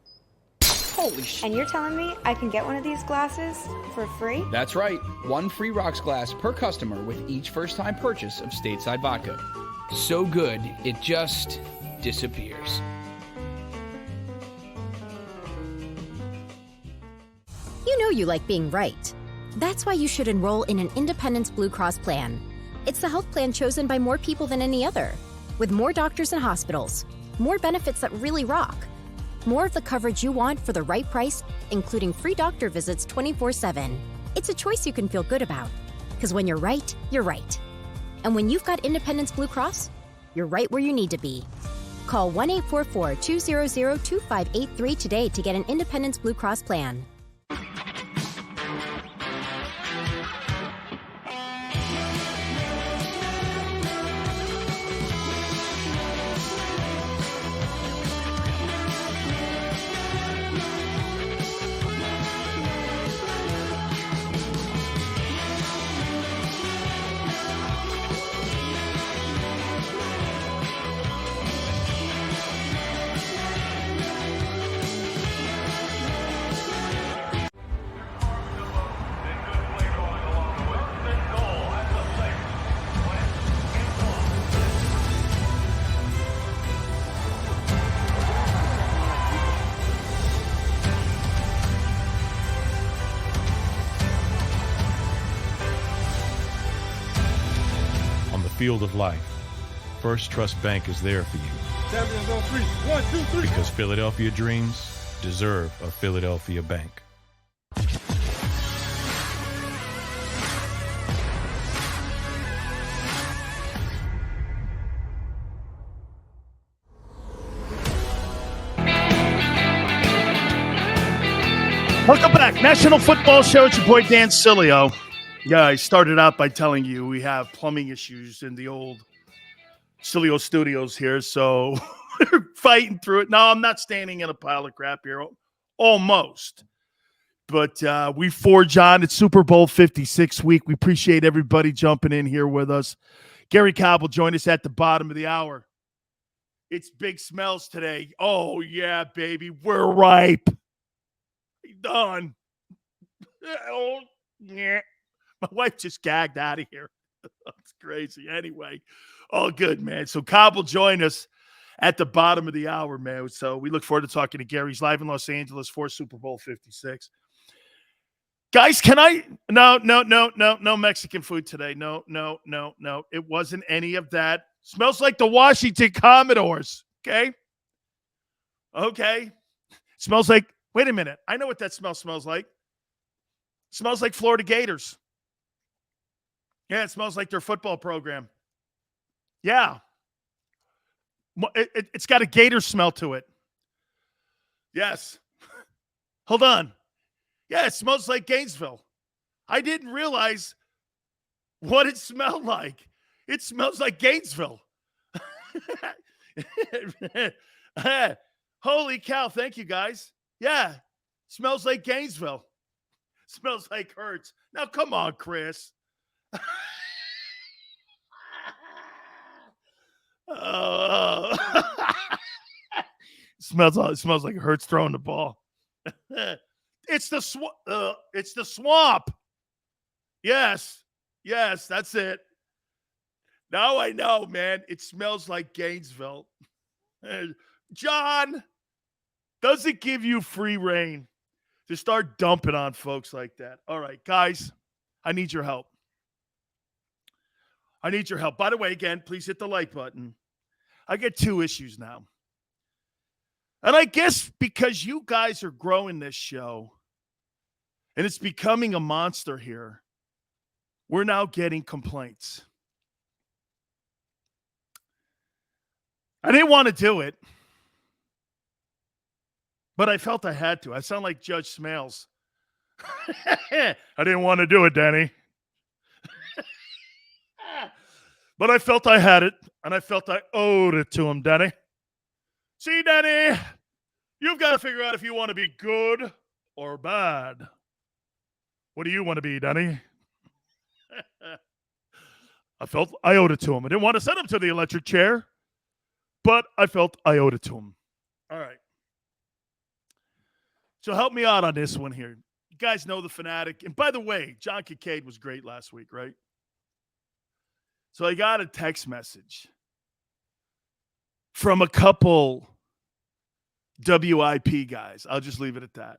Holy shit. And you're telling me I can get one of these glasses for free? That's right. 1 free rocks glass per customer with each first-time purchase of Stateside Vodka. So good, it just disappears. You know you like being right. That's why you should enroll in an Independence Blue Cross plan. It's the health plan chosen by more people than any other, with more doctors and hospitals, more benefits that really rock, more of the coverage you want for the right price, including free doctor visits 24/7. It's a choice you can feel good about, because when you're right, you're right. And when you've got Independence Blue Cross, you're right where you need to be. Call 1-844-200-2583 today to get an Independence Blue Cross plan. Field of life, First Trust Bank is there for you. Champions on 3. 1, 2, 3. Because Philadelphia dreams deserve a Philadelphia bank. Welcome back. National Football Show. It's your boy Dan Sileo. Yeah, I started out by telling you we have plumbing issues in the old Sileo studios here, so we're fighting through it. No, I'm not standing in a pile of crap here. Almost. But we forge on. It's Super Bowl 56 week. We appreciate everybody jumping in here with us. Garry Cobb will join us at the bottom of the hour. It's big smells today. Oh, yeah, baby. We're ripe. Done. Oh, yeah. My wife just gagged out of here. That's crazy. Anyway, all good, man. So Cobb will join us at the bottom of the hour, man. So we look forward to talking to Gary. He's live in Los Angeles for Super Bowl 56. Guys, can I? No Mexican food today. No. It wasn't any of that. Smells like the Washington Commodores. Okay. Smells like, wait a minute. I know what that smells like. It smells like Florida Gators. Yeah, it smells like their football program. Yeah. It's got a gator smell to it. Yes. Hold on. Yeah, it smells like Gainesville. I didn't realize what it smelled like. It smells like Gainesville. Holy cow. Thank you, guys. Yeah. Smells like Gainesville. Smells like Hertz. Now, come on, Chris. It smells like Hertz throwing the ball. It's the swamp. Yes, that's it. Now I know, man. It smells like Gainesville. John, does it give you free reign to start dumping on folks like that? All right, guys, I need your help. By the way, again, please hit the like button. I get 2 issues now. And I guess because you guys are growing this show and it's becoming a monster here, we're now getting complaints. I didn't want to do it, but I felt I had to. I sound like Judge Smales. I didn't want to do it, Danny. But I felt I had it, and I felt I owed it to him, Danny. See, Danny, you've got to figure out if you want to be good or bad. What do you want to be, Danny? I felt I owed it to him. I didn't want to send him to the electric chair, but I felt I owed it to him. All right. So help me out on this one here. You guys know the Fanatic. And by the way, John Kincaid was great last week, right? So I got a text message from a couple WIP guys. I'll just leave it at that.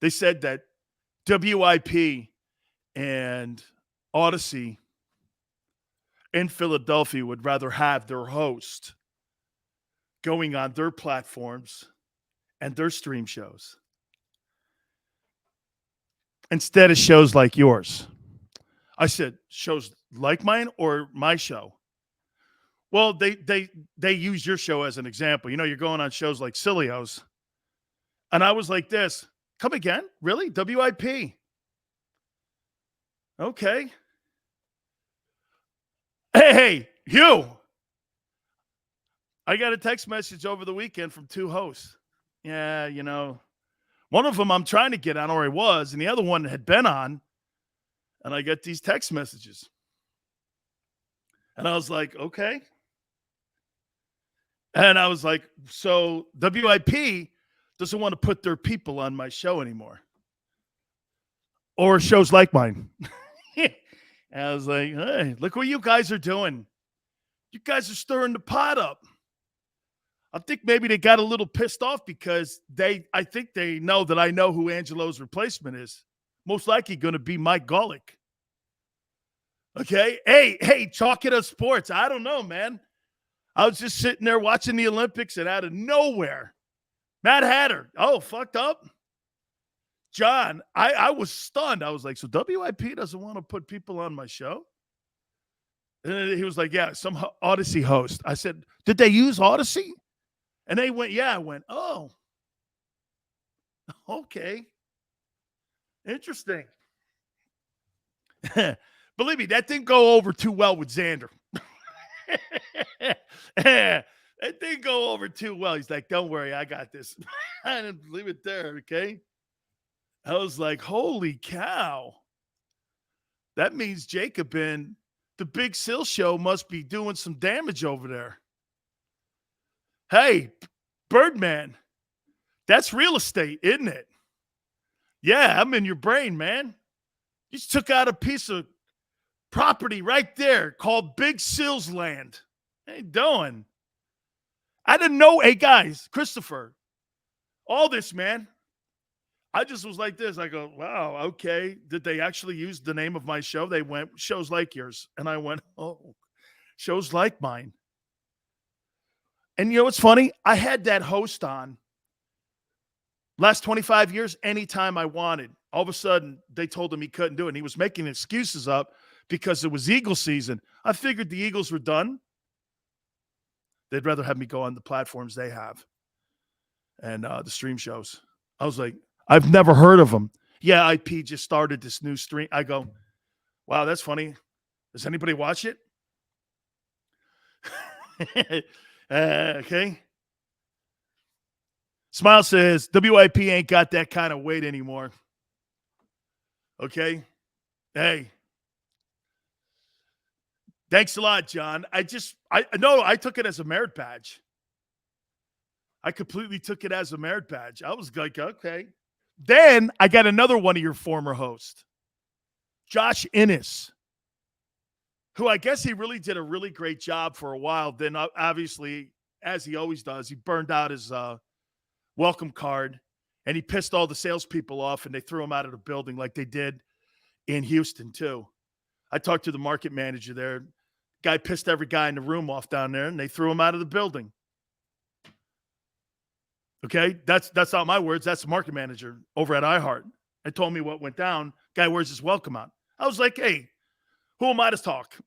They said that WIP and Odyssey in Philadelphia would rather have their host going on their platforms and their stream shows instead of shows like yours. I said, shows like mine or my show? Well, they use your show as an example. You know, you're going on shows like Sileo's. And I was like this. Come again? Really? WIP? Okay. Hey, you. I got a text message over the weekend from 2 hosts. Yeah, you know, one of them I'm trying to get on, or I was, and the other one had been on. And I get these text messages. And I was like, okay. And I was like, so WIP doesn't want to put their people on my show anymore. Or shows like mine. And I was like, hey, look what you guys are doing. You guys are stirring the pot up. I think maybe they got a little pissed off because I think they know that I know who Angelo's replacement is. Most likely going to be Mike Golick. Okay. Hey, chalk it up sports. I don't know, man. I was just sitting there watching the Olympics and out of nowhere, Matt Hatter. Oh, fucked up. John, I was stunned. I was like, so WIP doesn't want to put people on my show? And he was like, yeah, some Odyssey host. I said, did they use Odyssey? And they went, yeah. I went, oh, okay. Interesting. Believe me, that didn't go over too well with Xander. That didn't go over too well. He's like, don't worry, I got this. I didn't leave it there, okay? I was like, holy cow. That means JAKIB and the Big Sil show must be doing some damage over there. Hey, Birdman, that's real estate, isn't it? Yeah, I'm in your brain, man. You just took out a piece of property right there called Big Sil's Land. How you doing? I didn't know. Hey, guys, Christopher, all this, man. I just was like this. I go, wow, okay. Did they actually use the name of my show? They went, shows like yours. And I went, oh, shows like mine. And you know what's funny? I had that host on last 25 years anytime I wanted. All of a sudden, they told him he couldn't do it. And he was making excuses up because it was Eagle season. I figured the Eagles were done. They'd rather have me go on the platforms they have and the stream shows. I was like, I've never heard of them. Yeah, IP just started this new stream. I go, Wow, that's funny. Does anybody watch it? Okay. Smile says WIP ain't got that kind of weight anymore. Okay. Hey. Thanks a lot, John. I took it as a merit badge. I completely took it as a merit badge. I was like, okay. Then I got another one of your former hosts, Josh Innes, who I guess he really did a really great job for a while. Then obviously, as he always does, he burned out his welcome card and he pissed all the salespeople off and they threw him out of the building like they did in Houston too. I talked to the market manager there. Guy pissed every guy in the room off down there and they threw him out of the building. Okay, that's not my words. That's the market manager over at iHeart. They told me what went down. Guy wears his welcome out. I was like, hey, who am I to talk?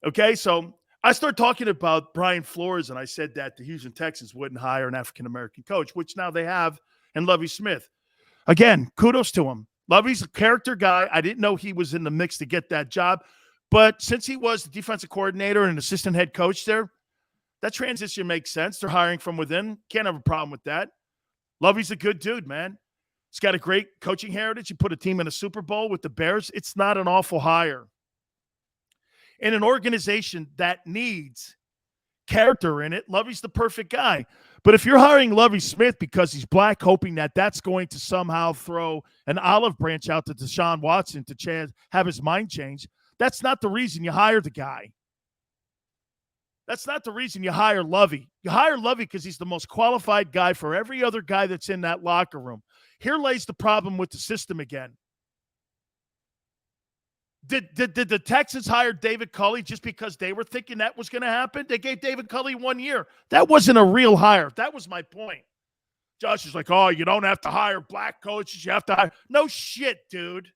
Okay, so I started talking about Brian Flores, and I said that the Houston Texans wouldn't hire an African-American coach, which now they have, and Lovie Smith. Again, kudos to him. Lovie's a character guy. I didn't know he was in the mix to get that job, but since he was the defensive coordinator and assistant head coach there, that transition makes sense. They're hiring from within. Can't have a problem with that. Lovey's a good dude, man. He's got a great coaching heritage. He put a team in a Super Bowl with the Bears. It's not an awful hire. In an organization that needs character in it, Lovey's the perfect guy. But if you're hiring Lovie Smith because he's black, hoping that that's going to somehow throw an olive branch out to Deshaun Watson to have his mind change, that's not the reason you hire the guy. That's not the reason you hire Lovie. You hire Lovie because he's the most qualified guy for every other guy that's in that locker room. Here lays the problem with the system again. Did the Texans hire David Culley just because they were thinking that was going to happen? They gave David Culley 1 year. That wasn't a real hire. That was my point. Josh is like, oh, you don't have to hire black coaches. You have to hire. No shit, dude.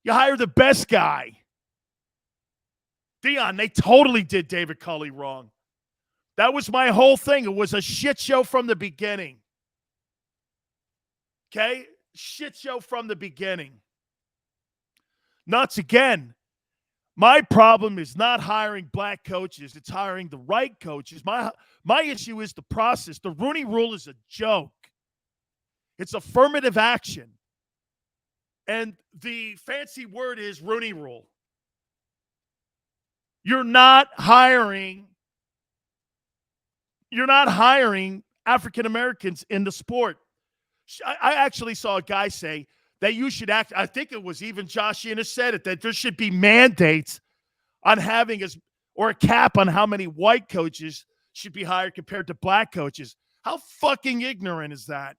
You hire the best guy. Dion, they totally did David Culley wrong. That was my whole thing. It was a shit show from the beginning. Okay? Shit show from the beginning. Nuts again. My problem is not hiring black coaches. It's hiring the right coaches. My issue is the process. The Rooney Rule is a joke. It's affirmative action. And the fancy word is Rooney Rule. You're not hiring African Americans in the sport. I actually saw a guy say that you should act. I think it was even Josh Innes said it, that there should be mandates on having or a cap on how many white coaches should be hired compared to black coaches. How fucking ignorant is that?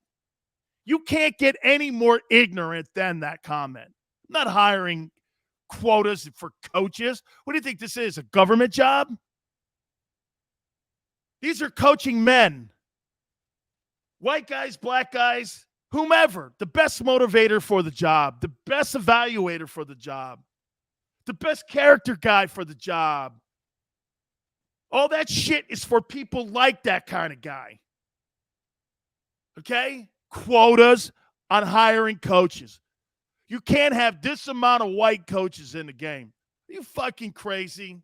You can't get any more ignorant than that comment. I'm not hiring quotas for coaches. What do you think this is, a government job? These are coaching men. White guys, black guys, whomever. The best motivator for the job, the best evaluator for the job, the best character guy for the job. All that shit is for people like that kind of guy. Okay? Quotas on hiring coaches. You can't have this amount of white coaches in the game. Are you fucking crazy?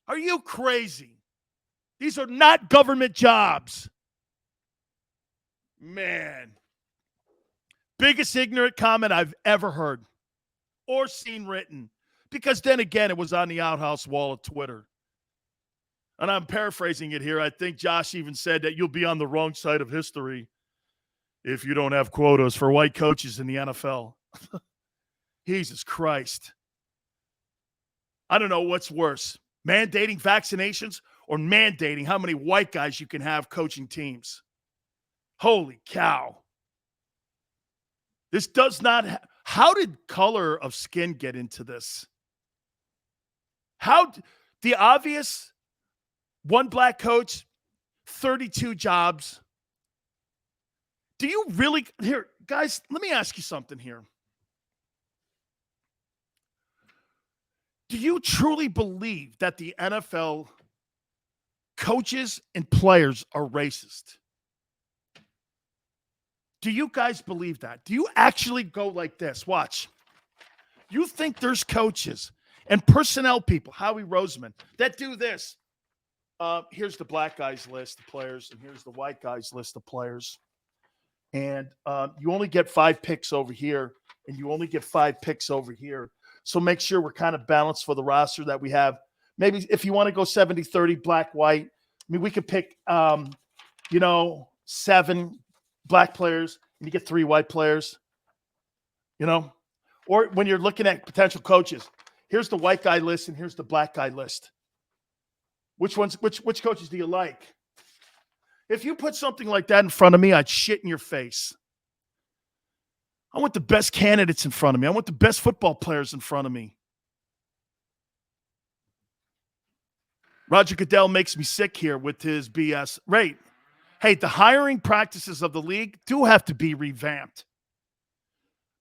Are you crazy? These are not government jobs. Man. Biggest ignorant comment I've ever heard or seen written. Because then again, it was on the outhouse wall of Twitter. And I'm paraphrasing it here. I think Josh even said that you'll be on the wrong side of history if you don't have quotas for white coaches in the NFL. Jesus Christ. I don't know what's worse, mandating vaccinations or mandating how many white guys you can have coaching teams. Holy cow. This does not how did color of skin get into this? How the obvious one black coach, 32 jobs. Do you really here, guys, let me ask you something here. Do you truly believe that the NFL coaches and players are racist? Do you guys believe that? Do you actually go like this? Watch. You think there's coaches and personnel people, Howie Roseman, that do this? Here's the black guys list of players, and here's the white guys list of players. And you only get 5 picks over here, and you only get 5 picks over here. So make sure we're kind of balanced for the roster that we have. Maybe if you want to go 70-30 black, white, I mean, we could pick, 7 black players, and you get 3 white players, Or when you're looking at potential coaches, here's the white guy list, and here's the black guy list. Which coaches do you like? If you put something like that in front of me, I'd shit in your face. I want the best candidates in front of me. I want the best football players in front of me. Roger Goodell makes me sick here with his BS. Right. Hey, the hiring practices of the league do have to be revamped.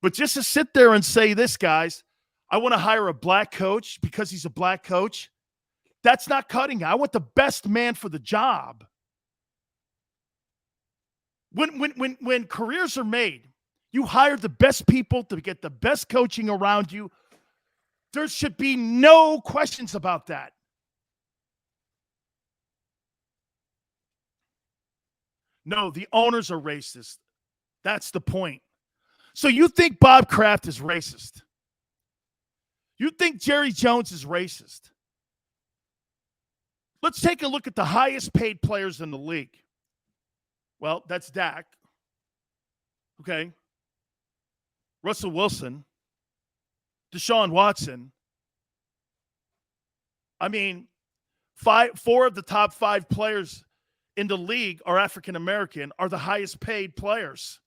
But just to sit there and say this, guys, I want to hire a black coach because he's a black coach, that's not cutting it. I want the best man for the job. When careers are made, you hire the best people to get the best coaching around you. There should be no questions about that. No, the owners are racist. That's the point. So you think Bob Kraft is racist? You think Jerry Jones is racist? Let's take a look at the highest paid players in the league. Well, that's Dak. Okay. Russell Wilson. Deshaun Watson. I mean, 4 of the top 5 players in the league are African American, are the highest paid players.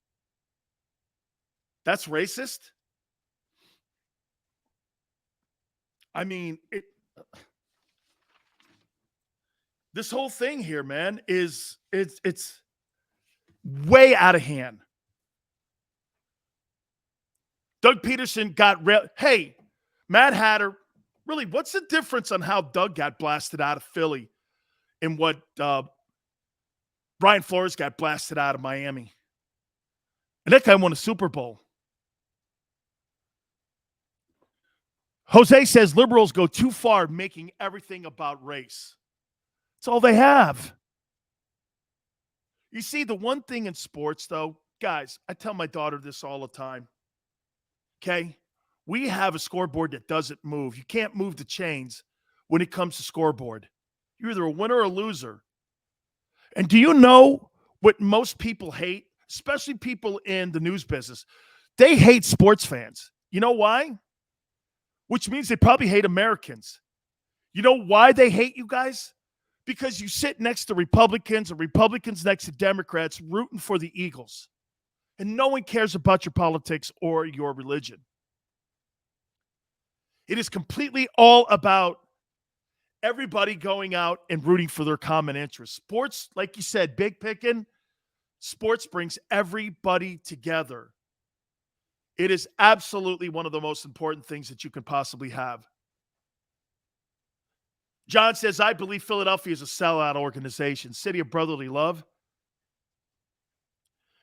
That's racist? I mean, this whole thing here, man, it's way out of hand. Doug Peterson got hey, Mad Hatter, really, what's the difference on how Doug got blasted out of Philly and what Brian Flores got blasted out of Miami? And that guy won a Super Bowl. Jose says liberals go too far making everything about race. That's all they have. You see, the one thing in sports, though, guys, I tell my daughter this all the time. Okay? We have a scoreboard that doesn't move. You can't move the chains when it comes to scoreboard. You're either a winner or a loser. And do you know what most people hate, especially people in the news business? They hate sports fans. You know why? Which means they probably hate Americans. You know why they hate you guys? Because you sit next to Republicans and Republicans next to Democrats rooting for the Eagles. And no one cares about your politics or your religion. It is completely all about everybody going out and rooting for their common interests. Sports, like you said, big picking, sports brings everybody together. It is absolutely one of the most important things that you can possibly have. John says, I believe Philadelphia is a sellout organization, city of brotherly love,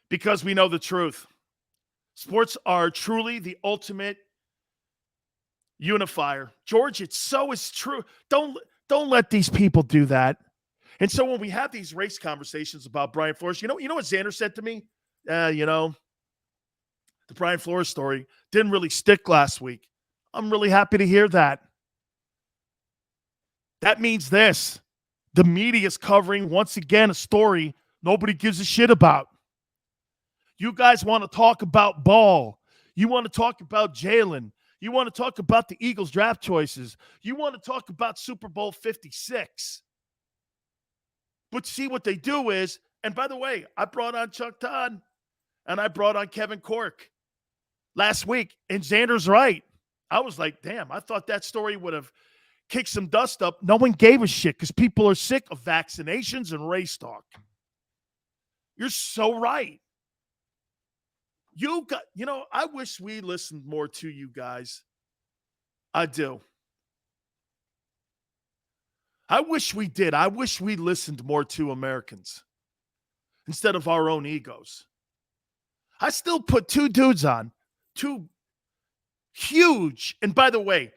because we know the truth. Sports are truly the ultimate unifier. George, it's true. Don't let these people do that. And so when we have these race conversations about Brian Flores, you know what Xander said to me? The Brian Flores story didn't really stick last week. I'm really happy to hear that. That means this. The media is covering, once again, a story nobody gives a shit about. You guys want to talk about ball. You want to talk about Jalen. You want to talk about the Eagles draft choices. You want to talk about Super Bowl 56. But see what they do is, and by the way, I brought on Chuck Todd and I brought on Kevin Cork last week, and Xander's right. I was like, damn, I thought that story would have kicked some dust up. No one gave a shit because people are sick of vaccinations and race talk. You're so right. I wish we listened more to you guys. I do. I wish we did. I wish we listened more to Americans instead of our own egos. I still put two dudes on. Two huge. And by the way,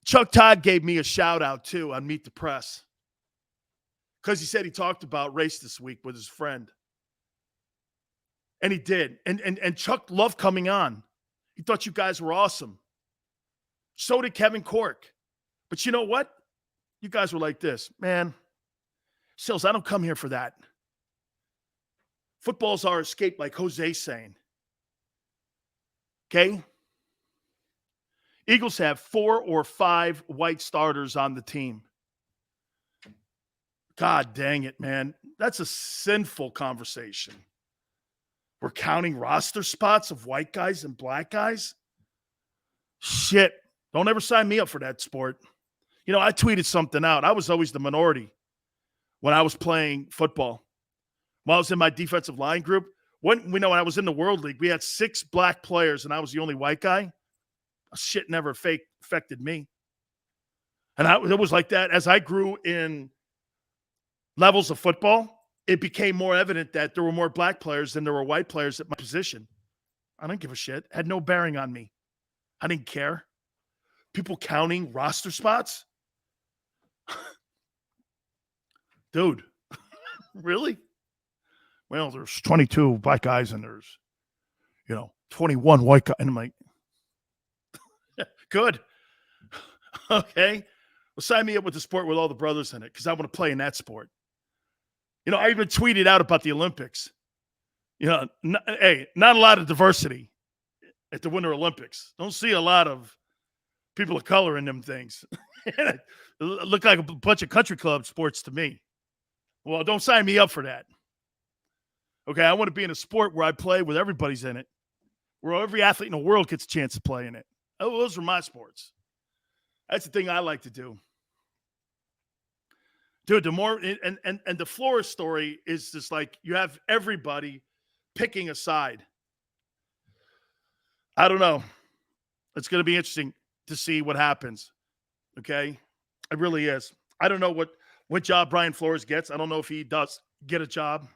Chuck Todd gave me a shout out too on Meet the Press. Because he said he talked about race this week with his friend. And he did. And Chuck loved coming on. He thought you guys were awesome. So did Kevin Cork. But you know what? You guys were like this. Man, Sills, I don't come here for that. Football's our escape, like Jose's saying. Okay? Eagles have 4 or 5 white starters on the team. God dang it, man. That's a sinful conversation. We're counting roster spots of white guys and black guys? Shit. Don't ever sign me up for that sport. You know, I tweeted something out. I was always the minority when I was playing football. When I was in my defensive line group, when I was in the World League, we had 6 black players and I was the only white guy. Shit never affected me. And it was like that. As I grew in levels of football, it became more evident that there were more black players than there were white players at my position. I didn't give a shit. It had no bearing on me. I didn't care. People counting roster spots? Dude, really? Well, there's 22 black guys and there's, 21 white guys. And I'm like, good. Okay. Well, sign me up with the sport with all the brothers in it because I want to play in that sport. I even tweeted out about the Olympics. Not a lot of diversity at the Winter Olympics. Don't see a lot of people of color in them things. It looked like a bunch of country club sports to me. Well, don't sign me up for that. Okay, I want to be in a sport where I play with everybody's in it, where every athlete in the world gets a chance to play in it. Oh, those are my sports. That's the thing I like to do. Dude, the more and the Flores story is just like you have everybody picking a side. I don't know. It's going to be interesting to see what happens. Okay? It really is. I don't know what job Brian Flores gets. I don't know if he does get a job.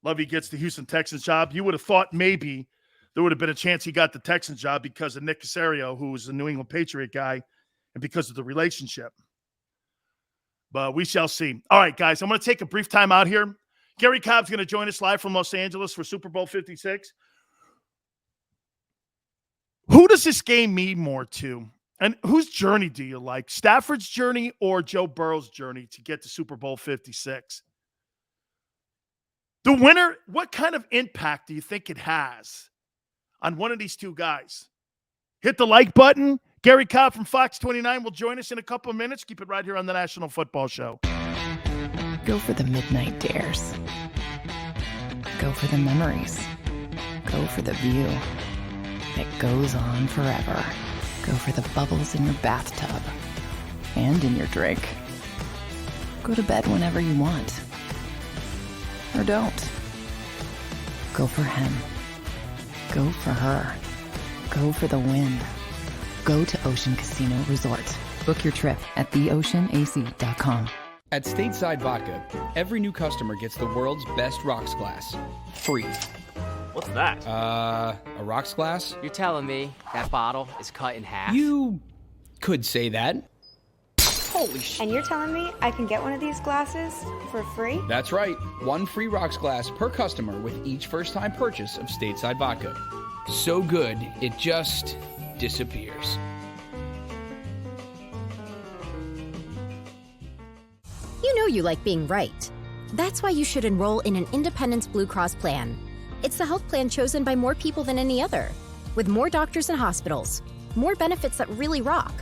Love he gets the Houston Texans job. You would have thought maybe there would have been a chance he got the Texans job because of Nick Caserio, who was a New England Patriot guy, and because of the relationship. But we shall see. All right, guys, I'm going to take a brief time out here. Garry Cobb's going to join us live from Los Angeles for Super Bowl 56. Who does this game mean more to? And whose journey do you like? Stafford's journey or Joe Burrow's journey to get to Super Bowl 56? The winner, what kind of impact do you think it has on one of these two guys? Hit the like button. Garry Cobb from Fox 29 will join us in a couple of minutes. Keep it right here on the National Football Show. Go for the midnight dares. Go for the memories. Go for the view that goes on forever. Go for the bubbles in your bathtub and in your drink. Go to bed whenever you want. Or don't. Go for him. Go for her. Go for the win. Go to Ocean Casino Resort. Book your trip at theoceanac.com. At Stateside Vodka, every new customer gets the world's best rocks glass. Free. What's that? A rocks glass? You're telling me that bottle is cut in half? You could say that. Holy shit. And you're telling me I can get one of these glasses for free? That's right. 1 free rocks glass per customer with each first-time purchase of Stateside Vodka. So good, it just disappears. You know you like being right. That's why you should enroll in an Independence Blue Cross plan. It's the health plan chosen by more people than any other, with more doctors and hospitals, more benefits that really rock,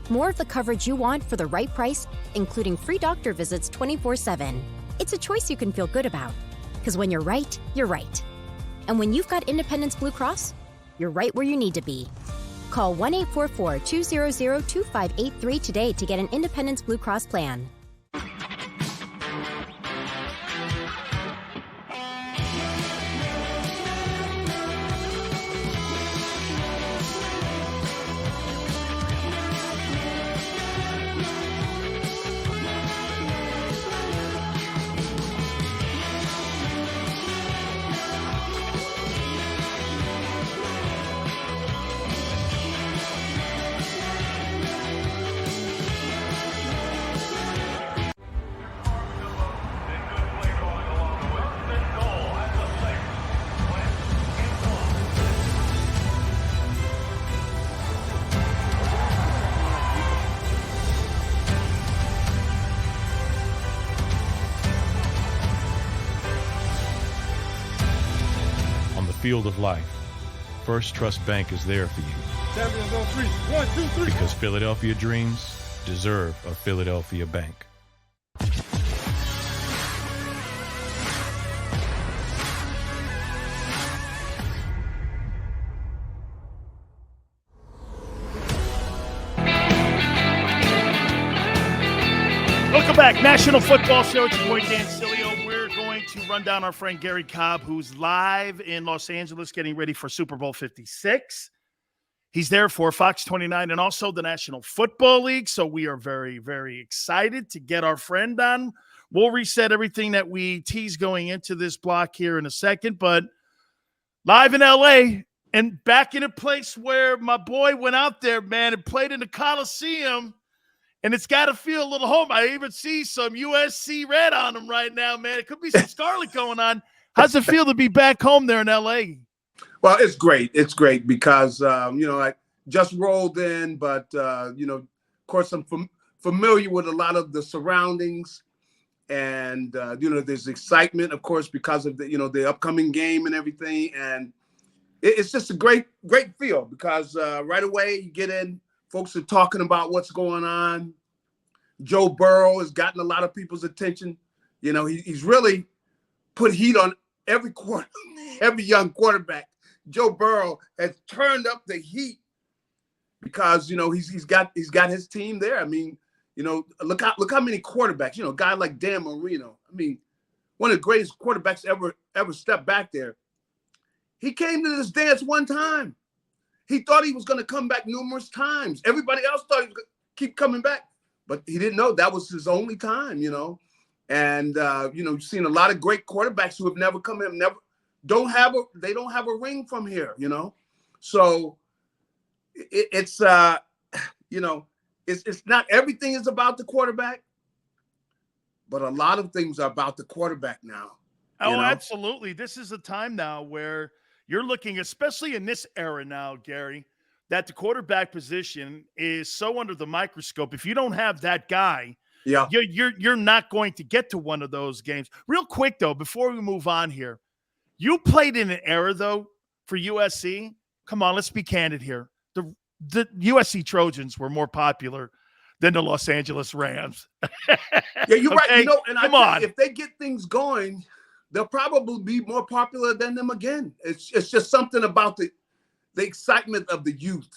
more of the coverage you want for the right price, including free doctor visits 24/7. It's a choice you can feel good about, because when you're right, you're right. And when you've got Independence Blue Cross, you're right where you need to be. Call 1-844-200-2583 today to get an Independence Blue Cross plan. field of life, First Trust Bank is there for you. Champions on three. 1, 2, 3. Because Philadelphia dreams deserve a Philadelphia bank. Welcome back. National Football Show. It's your boy Dan Sileo. We're going to run down our friend Garry Cobb, who's live in Los Angeles getting ready for Super Bowl 56. He's there for Fox 29 and also the National Football League. So we are very, very excited to get our friend on. We'll reset everything that we tease going into this block here in a second. But live in L.A. and back in a place where my boy went out there, man, and played in the Coliseum. And it's got to feel a little home. I even see some USC red on him right now, man. It could be some Scarlet going on. How's it feel to be back home there in L.A.? Well, it's great. It's great because, I just rolled in, but, of course, I'm familiar with a lot of the surroundings. And, there's excitement, of course, because of the upcoming game and everything. And it's just a great, great feel because right away you get in. Folks are talking about what's going on. Joe Burrow has gotten a lot of people's attention. He's really put heat on every young quarterback. Joe Burrow has turned up the heat because he's got his team there. I mean, look how many quarterbacks. A guy like Dan Marino. I mean, one of the greatest quarterbacks ever stepped back there. He came to this dance one time. He thought he was going to come back numerous times. Everybody else thought he was going to keep coming back, but he didn't know that was his only time, And you've seen a lot of great quarterbacks who have never come in, don't have a ring from here, So it's not everything is about the quarterback, but a lot of things are about the quarterback now. Absolutely. This is a time now where you're looking, especially in this era now, Garry, that the quarterback position is so under the microscope. If you don't have that guy, you're not going to get to one of those games. Real quick, though, before we move on here, you played in an era, though, for USC. Come on, let's be candid here. The USC Trojans were more popular than the Los Angeles Rams. Yeah, you're okay? right. And Come on. If they get things going, they'll probably be more popular than them again. It's just something about the excitement of the youth,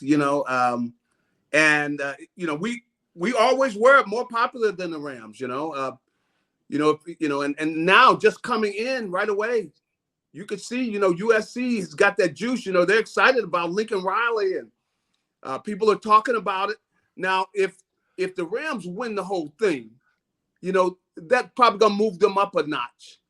we always were more popular than the Rams, and now just coming in right away, you could see, USC has got that juice, they're excited about Lincoln Riley and people are talking about it. Now, if the Rams win the whole thing, that probably gonna move them up a notch.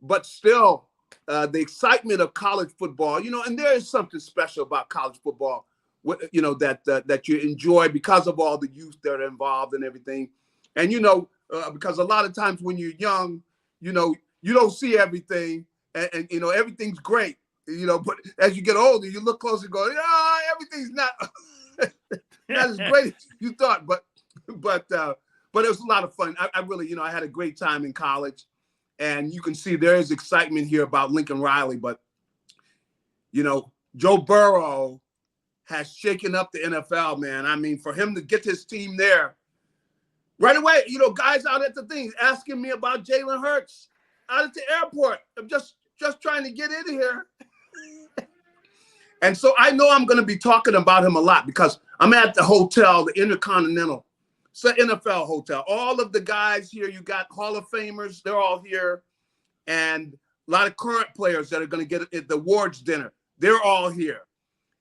But still, the excitement of college football, and there is something special about college football, that you enjoy because of all the youth that are involved and everything. And, because a lot of times when you're young, you don't see everything and everything's great, but as you get older, you look closer and go, everything's not, not as great as you thought. But it was a lot of fun. I really, I had a great time in college. And you can see there is excitement here about Lincoln Riley. But, Joe Burrow has shaken up the NFL, man. I mean, for him to get his team there right away, guys out at the thing asking me about Jalen Hurts out at the airport. I'm just trying to get in here. And so I know I'm going to be talking about him a lot because I'm at the hotel, the Intercontinental. It's an NFL hotel. All of the guys here, you got Hall of Famers, they're all here. And a lot of current players that are going to get at the awards dinner, they're all here.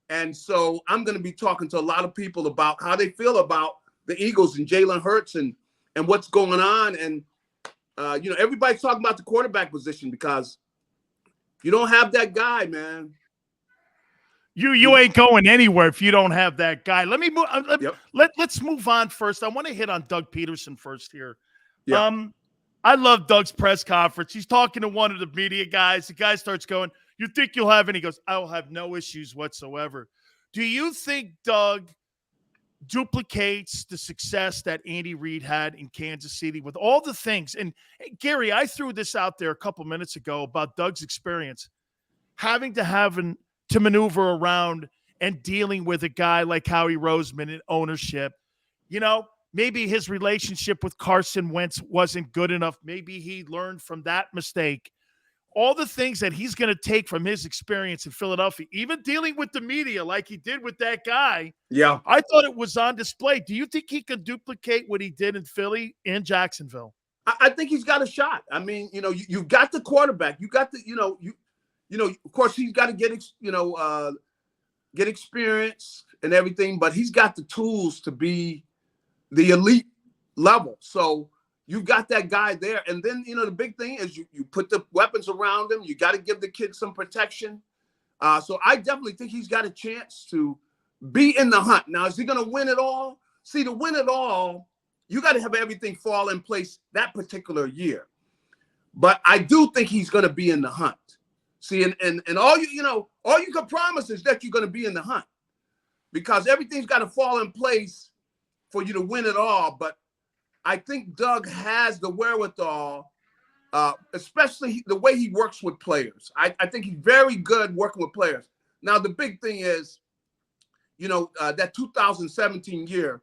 And so I'm going to be talking to a lot of people about how they feel about the Eagles and Jalen Hurts and what's going on. And, everybody's talking about the quarterback position because you don't have that guy, man. You ain't going anywhere if you don't have that guy. Let me move. Yep. Let's move on first. I want to hit on Doug Peterson first here. Yeah. I love Doug's press conference. He's talking to one of the media guys. The guy starts going, "You think you'll have any?" He goes, "I will have no issues whatsoever." Do you think Doug duplicates the success that Andy Reid had in Kansas City with all the things? And Garry, I threw this out there a couple minutes ago about Doug's experience. having to maneuver around and dealing with a guy like Howie Roseman in ownership. Maybe his relationship with Carson Wentz wasn't good enough. Maybe he learned from that mistake. All the things that he's going to take from his experience in Philadelphia, even dealing with the media like he did with that guy. Yeah. I thought it was on display. Do you think he could duplicate what he did in Philly and Jacksonville? I think he's got a shot. I mean, you've got the quarterback. You got the, of course he's got to get experience and everything, but he's got the tools to be the elite level. So you got that guy there. And then, the big thing is you put the weapons around him. You got to give the kid some protection. So I definitely think he's got a chance to be in the hunt. Now, is he going to win it all? See, to win it all, you got to have everything fall in place that particular year. But I do think he's going to be in the hunt. See, and all all you can promise is that you're going to be in the hunt, because everything's got to fall in place for you to win it all. But I think Doug has the wherewithal, especially the way he works with players. I think he's very good working with players. Now, the big thing is, that 2017 year,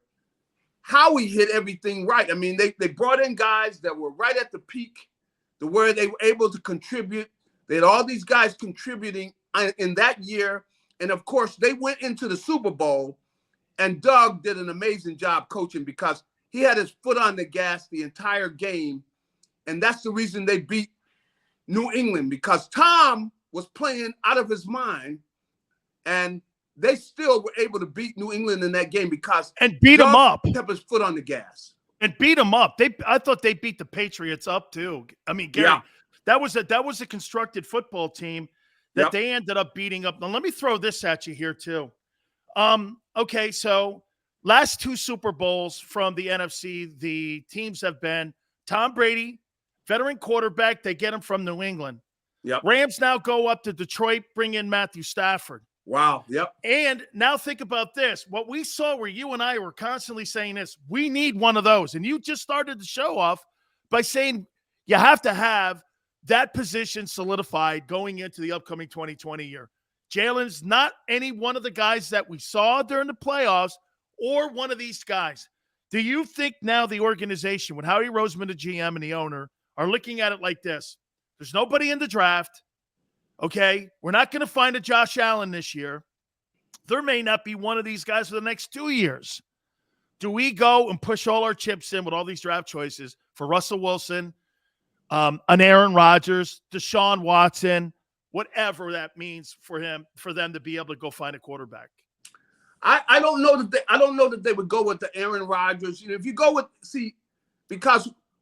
Howie hit everything right. I mean, they brought in guys that were right at the peak to where they were able to contribute. They had all these guys contributing in that year. And, of course, they went into the Super Bowl, and Doug did an amazing job coaching because he had his foot on the gas the entire game. And that's the reason they beat New England, because Tom was playing out of his mind, and they still were able to beat New England in that game because beat them up. Kept his foot on the gas and beat them up. I thought they beat the Patriots up too. I mean, Gary, that was a constructed football team that they ended up beating up. Now let me throw this at you here too. Okay, so last two Super Bowls from the NFC, the teams have been Tom Brady, veteran quarterback. They get him from New England. Yep. Rams now go up to Detroit, bring in Matthew Stafford. Wow. Yep. And now think about this. What we saw where you and I were constantly saying this, we need one of those. And you just started the show off by saying you have to have that position solidified going into the upcoming 2020 year. Jalen's not any one of the guys that we saw during the playoffs or one of these guys. Do you think now the organization, with Howie Roseman, the GM and the owner, are looking at it like this? There's nobody in the draft. Okay, we're not going to find a Josh Allen this year. There may not be one of these guys for the next 2 years. Do we go and push all our chips in with all these draft choices for Russell Wilson, an Aaron Rodgers, Deshaun Watson, whatever that means for them to be able to go find a quarterback? I don't know that they would go with the Aaron Rodgers. If you go with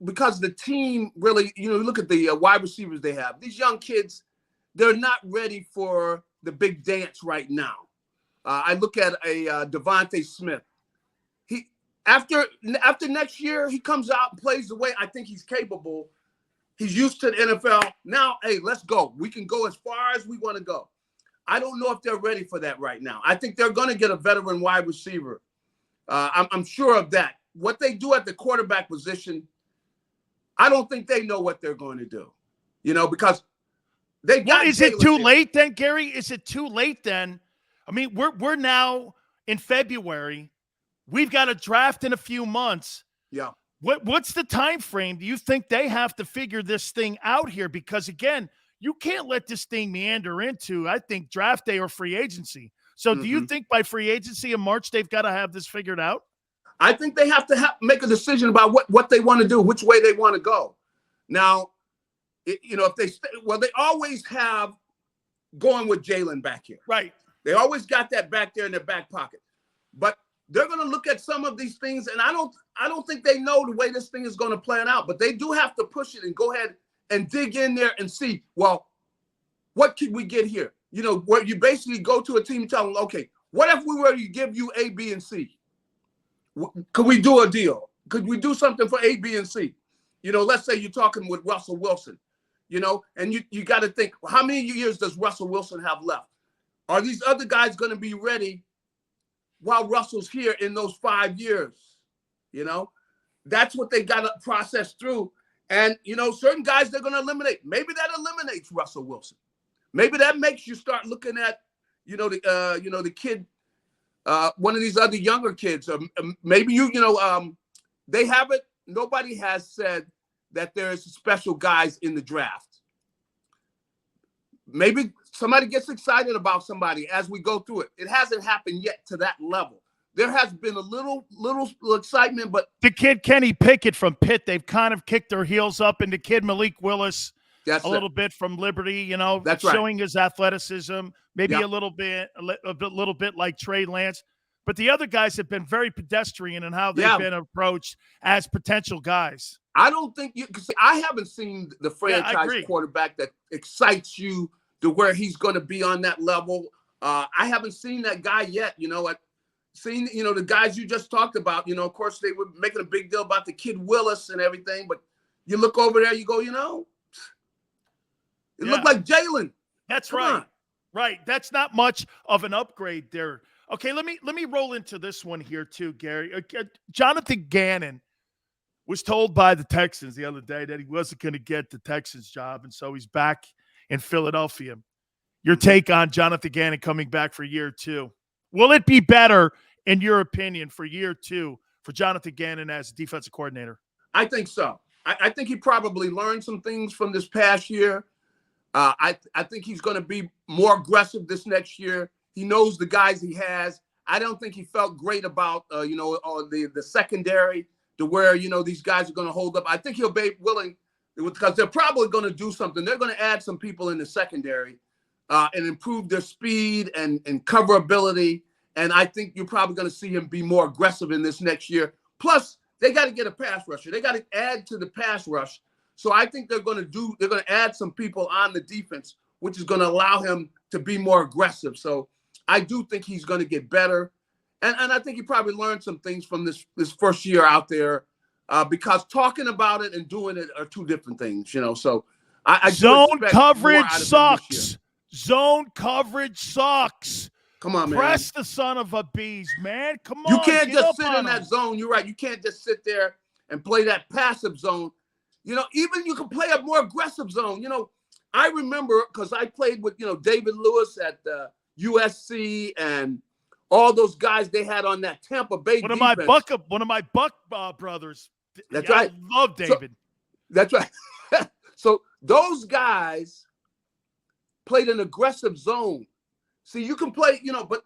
because the team really, look at the wide receivers they have. These young kids, they're not ready for the big dance right now. I look at a Devontae Smith. He after next year, he comes out and plays the way I think he's capable. He's used to the NFL. Now, hey, let's go. We can go as far as we want to go. I don't know if they're ready for that right now. I think they're going to get a veteran wide receiver. I'm sure of that. What they do at the quarterback position, I don't think they know what they're going to do. Because they got. Is it too late then, Gary? Is it too late then? I mean, we're now in February. We've got a draft in a few months. Yeah. What's the time frame? Do you think they have to figure this thing out here? Because again, you can't let this thing meander into, I think, draft day or free agency. So do you think by free agency in March they've got to have this figured out? I think they have to make a decision about what they want to do, which way they want to go. Now, if they always have going with Jalen back here. Right. They always got that back there in their back pocket. But they're going to look at some of these things, and I don't think they know the way this thing is going to plan out. But they do have to push it and go ahead and dig in there and see, well, what could we get here? Where you basically go to a team and tell them, okay, what if we were to give you A, B, and C? Could we do a deal? Could we do something for A, B, and C? Let's say you're talking with Russell Wilson, and you got to think, how many years does Russell Wilson have left? Are these other guys going to be ready while Russell's here in those 5 years? That's what they got to process through. And, certain guys they're going to eliminate. Maybe that eliminates Russell Wilson. Maybe that makes you start looking at, the kid, one of these other younger kids. Maybe they haven't. Nobody has said that there's special guys in the draft. Maybe somebody gets excited about somebody as we go through it. It hasn't happened yet to that level. There has been a little excitement, but the kid Kenny Pickett from Pitt, they've kind of kicked their heels up, and the kid Malik Willis little bit from Liberty, That's showing his athleticism, maybe Yep. a little bit like Trey Lance. But the other guys have been very pedestrian in how they've been approached as potential guys. I don't think I haven't seen the franchise quarterback that excites you to where he's going to be on that level. I haven't seen that guy yet. Seen the guys you just talked about. Of course, they were making a big deal about the kid Willis and everything, but you look over there, you go, it looked like Jalen. That's Come right. on. Right. That's not much of an upgrade there. Okay, let me roll into this one here too, Gary. Jonathan Gannon was told by the Texans the other day that he wasn't going to get the Texans job, and so he's back in Philadelphia. Your take on Jonathan Gannon coming back for year 2? Will it be better, in your opinion, for year 2 for Jonathan Gannon as defensive coordinator? I think so. I think he probably learned some things from this past year. I think he's going to be more aggressive this next year. He knows the guys he has. I don't think he felt great about, the secondary to where, these guys are going to hold up. I think he'll be willing, because they're probably going to do something. They're going to add some people in the secondary and improve their speed and coverability. And I think you're probably going to see him be more aggressive in this next year. Plus, they got to get a pass rusher. They got to add to the pass rush. So I think they're going to add some people on the defense, which is going to allow him to be more aggressive. So I do think he's going to get better. And I think he probably learned some things from this first year out there because talking about it and doing it are two different things, So I Zone coverage sucks. Zone coverage sucks. Come on, man. Press the son of a bees, man. Come on. You can't just sit in that zone. You're right. You can't just sit there and play that passive zone. Even you can play a more aggressive zone. I remember because I played with, David Lewis at USC and all those guys they had on that Tampa Bay defense. One of my Buck brothers. That's right. I love David. That's right. So those guys played an aggressive zone. See, you can play, but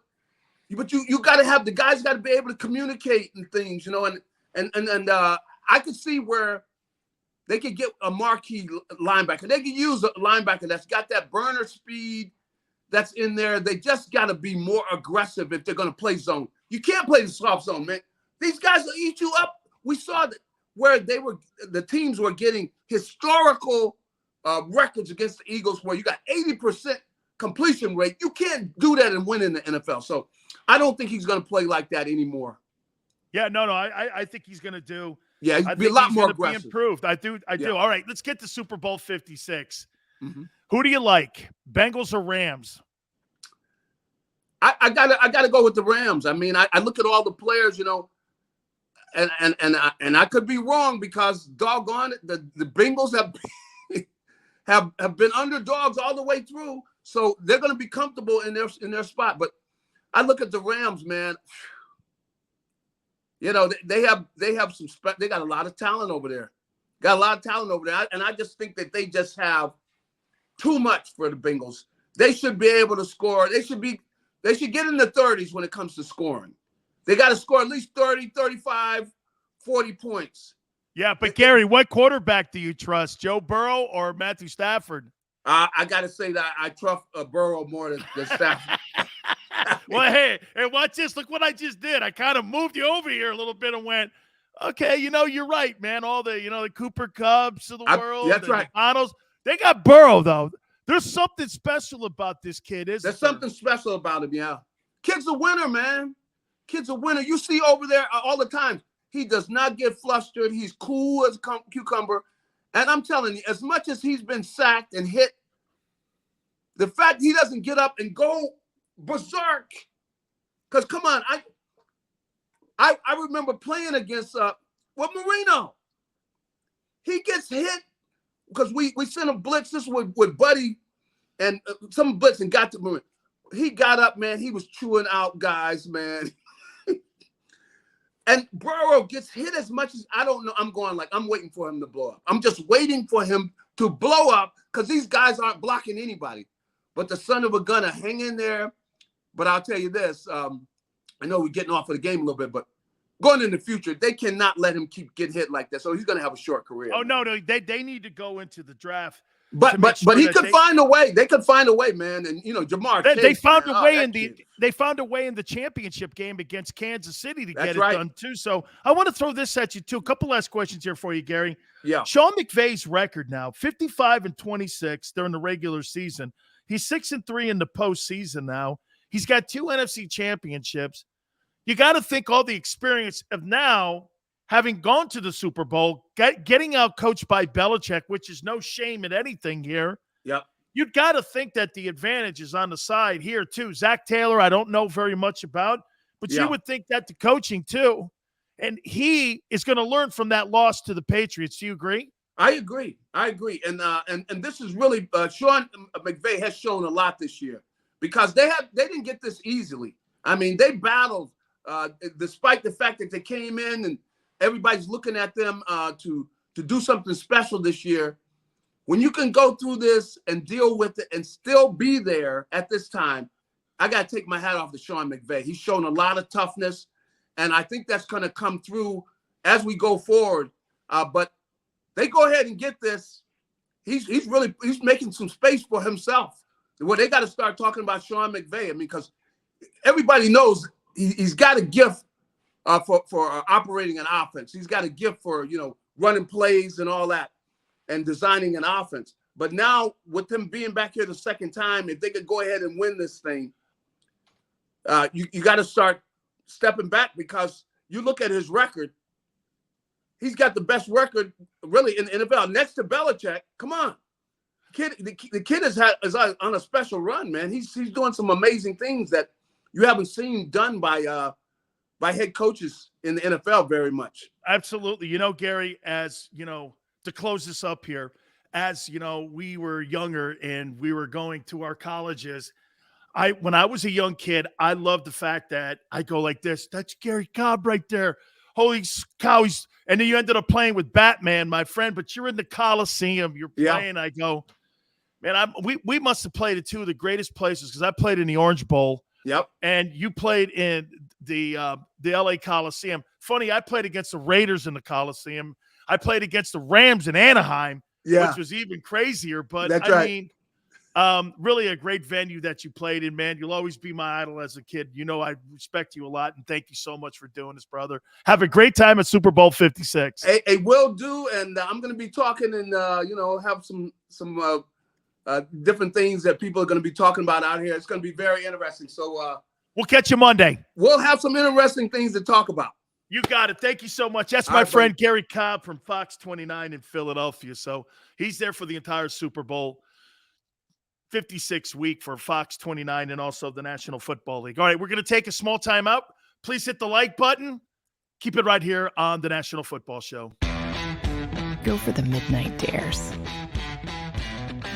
you got to have the guys got to be able to communicate and things, and I could see where they could get a marquee linebacker. They could use a linebacker that's got that burner speed that's in there. They just got to be more aggressive if they're going to play zone. You can't play the soft zone, man. These guys will eat you up. We saw that where the teams were getting historical records against the Eagles where you got 80% completion rate. You can't do that and win in the NFL. So I don't think he's going to play like that anymore. Yeah, no. I think he's going to do. Yeah, he'd be a lot more aggressive. Be improved. I do. All right, let's get to Super Bowl 56. Mm-hmm. Who do you like, Bengals or Rams? I gotta go with the Rams. I mean, I look at all the players, and I could be wrong because doggone it, the Bengals have been underdogs all the way through, so they're going to be comfortable in their spot. But I look at the Rams, man. They have some they got a lot of talent over there. And I just think that they just have too much for the Bengals. They should be able to score. They should get in the 30s when it comes to scoring. They got to score at least 30, 35, 40 points. Yeah, but Gary, what quarterback do you trust, Joe Burrow or Matthew Stafford? I got to say that I trust Burrow more than Stafford. Well, hey, watch this. Look what I just did. I kind of moved you over here a little bit and went, okay, you're right, man. All the, the Cooper Cubs of the world. That's right. McDonald's. They got Burrow, though. There's something special about this kid, isn't there? There's something special about him, yeah. Kid's a winner, man. Kid's a winner. You see over there all the time. He does not get flustered. He's cool as a cucumber. And I'm telling you, as much as he's been sacked and hit, the fact he doesn't get up and go berserk. Because, come on, I remember playing against Marino. He gets hit because we sent him blitzes with Buddy and some blitz and got to move. He got up, man. He was chewing out guys, man. And Burrow gets hit as much as I don't know. I'm waiting for him to blow up. I'm just waiting for him to blow up because these guys aren't blocking anybody. But the son of a gun to hang in there. But I'll tell you this. I know we're getting off of the game a little bit, but going in the future, they cannot let him keep getting hit like that. So he's going to have a short career. Oh, no. They need to go into the draft. But he could find a way. They could find a way, man. And Jamar Chase, they found a way they found a way in the championship game against Kansas City to get it done too. So I want to throw this at you too. A couple last questions here for you, Gary. Yeah. Sean McVay's record now, 55-26 during the regular season. He's 6-3 in the postseason now. He's got 2 NFC championships. You got to think all the experience of now having gone to the Super Bowl, getting out coached by Belichick, which is no shame in anything here. Yep. You've got to think that the advantage is on the side here, too. Zach Taylor, I don't know very much about, but you would think that the coaching, too. And he is going to learn from that loss to the Patriots. Do you agree? I agree. And this is really Sean McVay has shown a lot this year because they didn't get this easily. I mean, they battled despite the fact that they came in and everybody's looking at them to do something special this year. When you can go through this and deal with it and still be there at this time, I got to take my hat off to Sean McVay. He's shown a lot of toughness, and I think that's going to come through as we go forward. But they go ahead and get this. He's making some space for himself. Well, they got to start talking about Sean McVay. I mean, because everybody knows he's got a gift for operating an offense. He's got a gift for running plays and all that, and designing an offense. But now with them being back here the second time, if they could go ahead and win this thing, you got to start stepping back because you look at his record. He's got the best record really in the NFL next to Belichick. Come on, the kid is on a special run, man. He's doing some amazing things that you haven't seen done by head coaches in the NFL very much. Absolutely. Gary, as to close this up here, as we were younger and we were going to our colleges, when I was a young kid, I loved the fact that I go like this, that's Garry Cobb right there. Holy cow. And then you ended up playing with Batman, my friend, but you're in the Coliseum. You're playing. Yeah. I go, man, we must have played at 2 of the greatest places because I played in the Orange Bowl. Yep. And you played in the LA Coliseum. Funny, I played against the Raiders in the Coliseum. I played against the Rams in Anaheim, which was even crazier. But that's right. Really a great venue that you played in, man. You'll always be my idol as a kid. I respect you a lot, and thank you so much for doing this, brother. Have a great time at Super Bowl 56. Hey, will do, and I'm going to be talking and have some different things that people are going to be talking about out here. It's going to be very interesting. So we'll catch you Monday. We'll have some interesting things to talk about. You got it. Thank you so much. That's my friend Garry Cobb from Fox 29 in Philadelphia. So he's there for the entire Super Bowl 56 week for Fox 29 and also the National Football League. All right, we're going to take a small time out. Please hit the like button. Keep it right here on the National Football Show. Go for the midnight dares.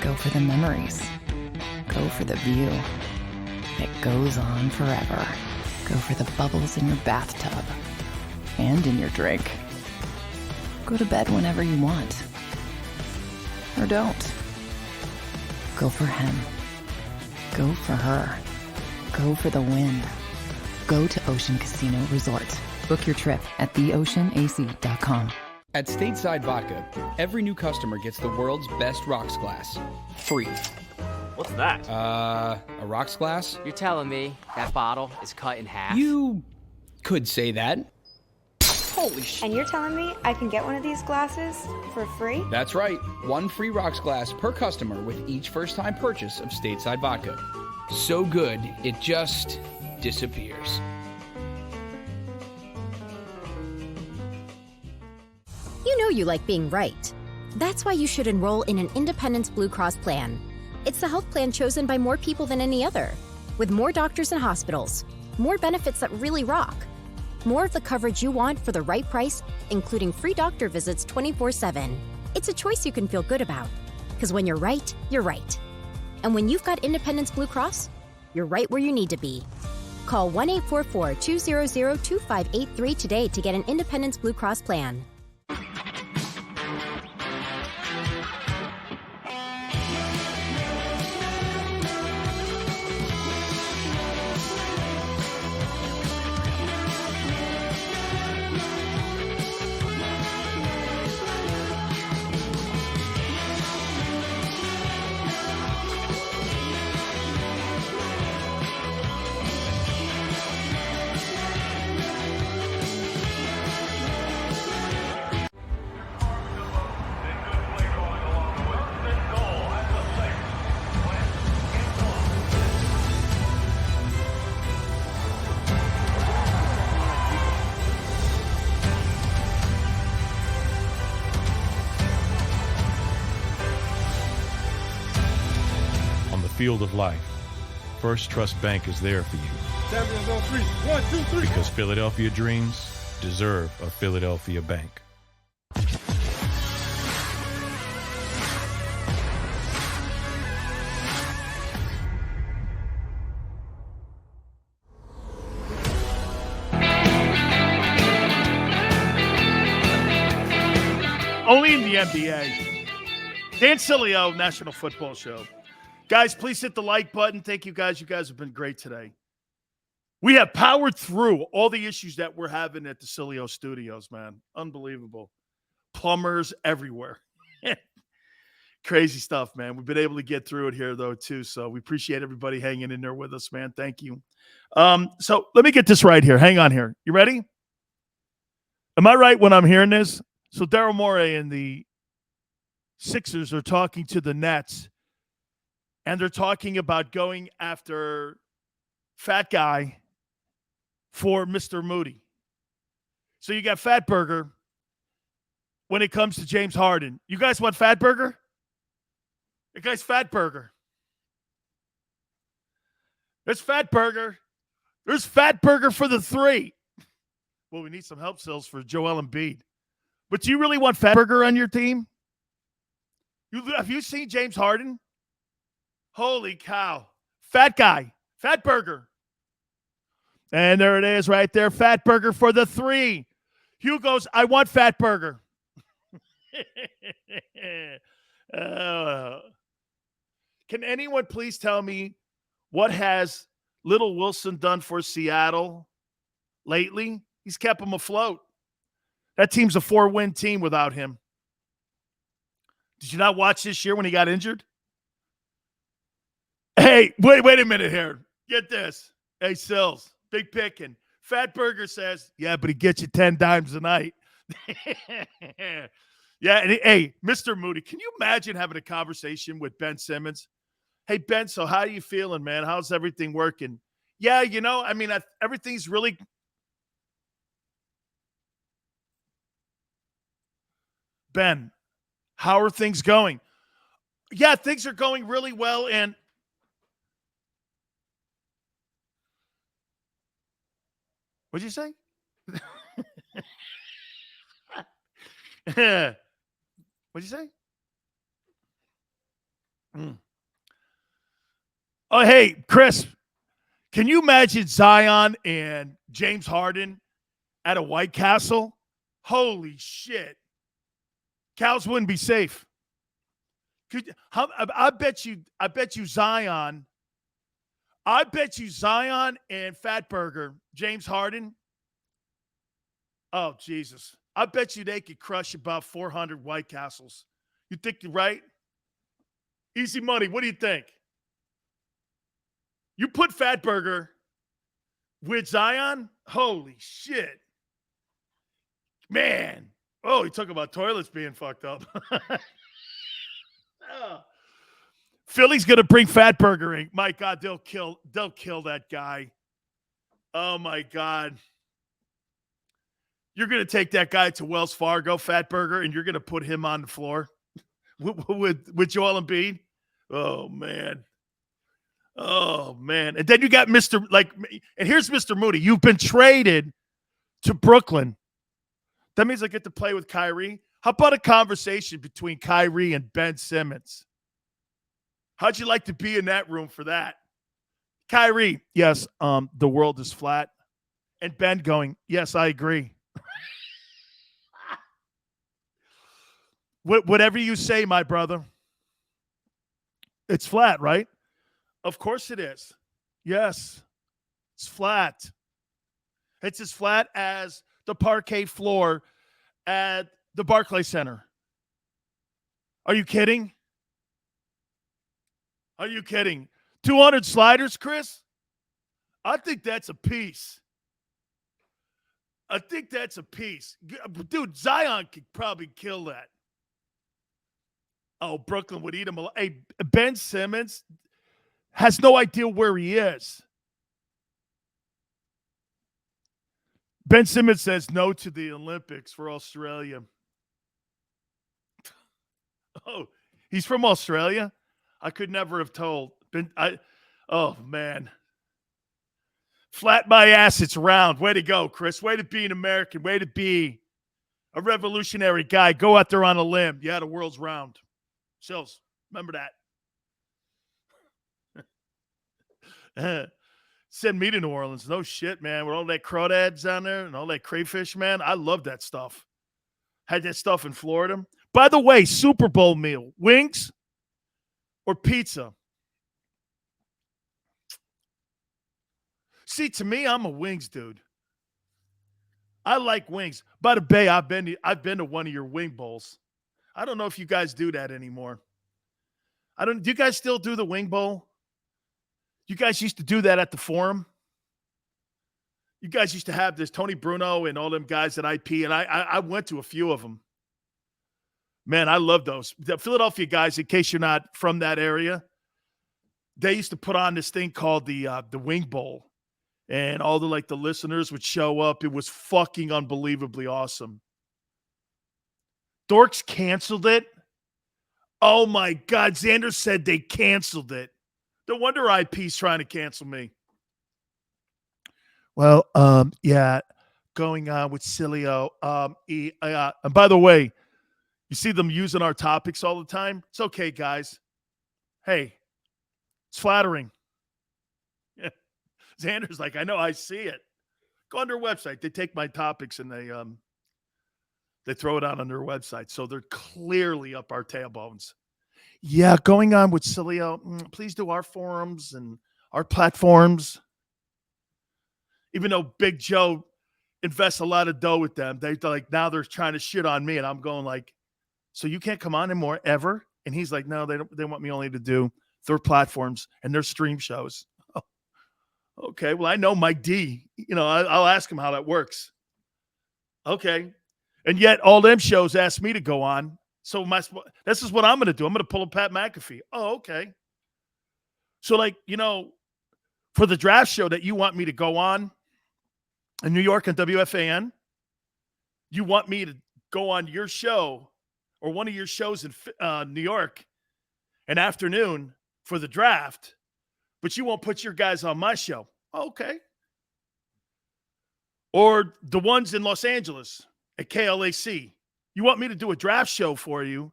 Go for the memories. Go for the view that goes on forever. Go for the bubbles in your bathtub and in your drink. Go to bed whenever you want. Or don't. Go for him. Go for her. Go for the win. Go to Ocean Casino Resort. Book your trip at theoceanac.com. At Stateside Vodka, every new customer gets the world's best rocks glass. Free. What's that? A rocks glass? You're telling me that bottle is cut in half? You could say that. Holy shit. And you're telling me I can get one of these glasses for free? That's right. 1 free rocks glass per customer with each first-time purchase of Stateside Vodka. So good, it just disappears. You know you like being right. That's why you should enroll in an Independence Blue Cross plan. It's the health plan chosen by more people than any other, with more doctors and hospitals, more benefits that really rock, more of the coverage you want for the right price, including free doctor visits 24/7. It's a choice you can feel good about, because when you're right, you're right. And when you've got Independence Blue Cross, you're right where you need to be. Call 1-844-200-2583 today to get an Independence Blue Cross plan. Field of life, First Trust Bank is there for you. Champions on 3. 1, 2, 3. Because Philadelphia dreams deserve a Philadelphia bank. Only in the NBA. Dan Sileo, National Football Show. Guys, please hit the like button. Thank you, guys. You guys have been great today. We have powered through all the issues that we're having at the Sileo studios, man. Unbelievable. Plumbers everywhere. Crazy stuff, man. We've been able to get through it here, though, too. So we appreciate everybody hanging in there with us, man. Thank you. So let me get this right here. Hang on here. You ready? Am I right when I'm hearing this? So Daryl Morey and the Sixers are talking to the Nets. And they're talking about going after Fat Guy for Mr. Moody. So you got Fat Burger when it comes to James Harden. You guys want Fat Burger? You guys, Fat Burger. There's Fat Burger. There's Fat Burger for the 3. Well, we need some help sales for Joel Embiid. But do you really want Fat Burger on your team? Have you seen James Harden? Holy cow. Fat Guy. Fat Burger. And there it is right there. Fat Burger for the 3. Hugh goes, I want Fat Burger. Can anyone please tell me what has Little Wilson done for Seattle lately? He's kept them afloat. That team's a 4-win team without him. Did you not watch this year when he got injured? Hey, wait a minute here. Get this. Hey, Sills, big picking. Fat Burger says, yeah, but he gets you 10 dimes a night. Yeah, and hey, Mr. Moody, can you imagine having a conversation with Ben Simmons? Hey, Ben, so how are you feeling, man? How's everything working? Yeah, everything's really – Ben, how are things going? Yeah, things are going really well, and – what'd you say? What'd you say? Oh, hey, Chris, can you imagine Zion and James Harden at a White Castle? Holy shit. Cows wouldn't be safe. I bet you Zion and Fat Burger, James Harden. Oh, Jesus. I bet you they could crush about 400 White Castles. You think you're right? Easy money. What do you think? You put Fat Burger with Zion? Holy shit. Man. Oh, you talk about toilets being fucked up. Philly's going to bring Fat Burger in. My God, they'll kill that guy. Oh, my God. You're going to take that guy to Wells Fargo, Fat Burger, and you're going to put him on the floor with Joel Embiid? Oh, man. Oh, man. And then you got and here's Mr. Moody. You've been traded to Brooklyn. That means I get to play with Kyrie. How about a conversation between Kyrie and Ben Simmons? How'd you like to be in that room for that? Kyrie, yes, the world is flat. And Ben going, yes, I agree. Whatever you say, my brother. It's flat, right? Of course it is. Yes, it's flat. It's as flat as the parquet floor at the Barclays Center. Are you kidding? Are you kidding? 200 sliders, Chris? I think that's a piece. I think that's a piece. Dude, Zion could probably kill that. Oh, Brooklyn would eat him alive. Hey, Ben Simmons has no idea where he is. Ben Simmons says no to the Olympics for Australia. Oh, he's from Australia? I could never have told. Oh, man. Flat my ass, it's round. Way to go, Chris. Way to be an American. Way to be a revolutionary guy. Go out there on a limb. Yeah, the world's round. Sills, remember that. Send me to New Orleans. No shit, man. With all that crawdads down there and all that crayfish, man. I love that stuff. Had that stuff in Florida. By the way, Super Bowl meal. Wings or pizza? See, to me, I'm a wings dude. I like wings. By the way, I've been to one of your wing bowls. I don't know if you guys do that anymore. Do you guys still do the wing bowl? You guys used to do that at the Forum. You guys used to have this Tony Bruno and all them guys at IP, and I went to a few of them. Man, I love those. The Philadelphia guys, in case you're not from that area, they used to put on this thing called the Wing Bowl, and all the listeners would show up. It was fucking unbelievably awesome. Dorks canceled it. Oh my God, Xander said they canceled it. No wonder IP's trying to cancel me. Well, yeah, going on with Sileo. And by the way, you see them using our topics all the time. It's okay, guys. Hey, it's flattering. Yeah. Xander's like, I know, I see it. Go on their website. They take my topics and they throw it out on their website. So they're clearly up our tailbones. Yeah, going on with Sileo. Please do our forums and our platforms. Even though Big Joe invests a lot of dough with them, now they're trying to shit on me, and I'm going like, so you can't come on anymore ever? And he's like, no, they want me only to do their platforms and their stream shows. Oh, okay, well, I know Mike D. I'll ask him how that works. Okay, and yet all them shows ask me to go on. So this is what I'm going to do. I'm going to pull a Pat McAfee. Oh, okay. So for the draft show that you want me to go on in New York on WFAN, you want me to go on your show or one of your shows in New York an afternoon for the draft, but you won't put your guys on my show. Okay. Or the ones in Los Angeles at KLAC. You want me to do a draft show for you,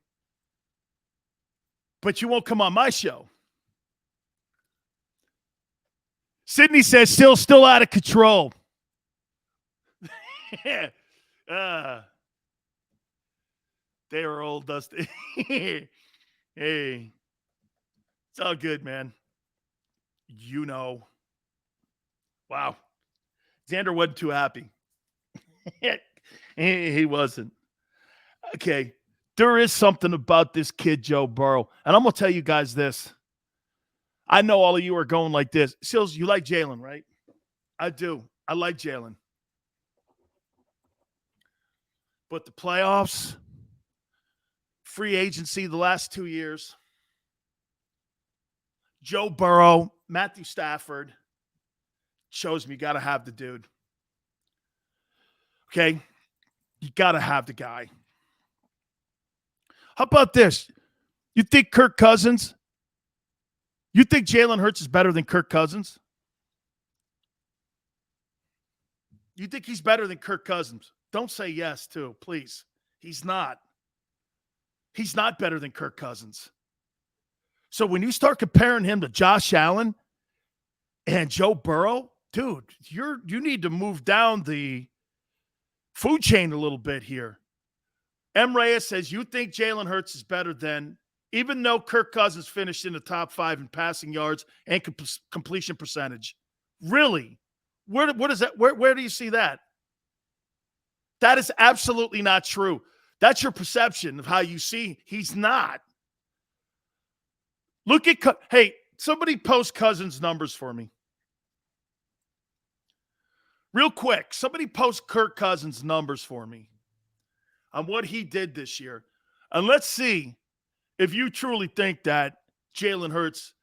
but you won't come on my show. Sydney says still out of control. They are old, Dusty. Hey, it's all good, man. Wow. Xander wasn't too happy. He wasn't. Okay, there is something about this kid, Joe Burrow. And I'm going to tell you guys this. I know all of you are going like this. Sills, you like Jalen, right? I do. I like Jalen. But the playoffs, free agency the last 2 years, Joe Burrow, Matthew Stafford, shows me you got to have the dude. Okay? You got to have the guy. How about this? You think Kirk Cousins? You think Jalen Hurts is better than Kirk Cousins? You think he's better than Kirk Cousins? Don't say yes, too, please. He's not. He's not better than Kirk Cousins. So when you start comparing him to Josh Allen and Joe Burrow, dude, you need to move down the food chain a little bit here. M. Reyes says, you think Jalen Hurts is better than, even though Kirk Cousins finished in the top 5 in passing yards and completion percentage. Really? What is that? Where do you see that? That is absolutely not true. That's your perception of how you see. He's not. Look at, hey, somebody post Cousins' numbers for me. Real quick, somebody post Kirk Cousins' numbers for me on what he did this year. And let's see if you truly think that Jalen Hurts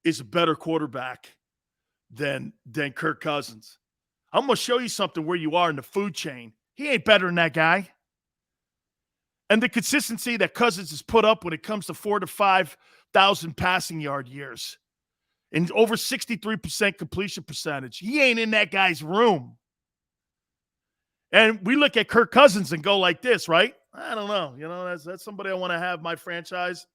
is a better quarterback than Kirk Cousins. I'm going to show you something where you are in the food chain. He ain't better than that guy. And the consistency that Cousins has put up when it comes to 4,000 to 5,000 passing yard years and over 63% completion percentage. He ain't in that guy's room. And we look at Kirk Cousins and go like this, right? I don't know. You know, that's somebody I want to have my franchise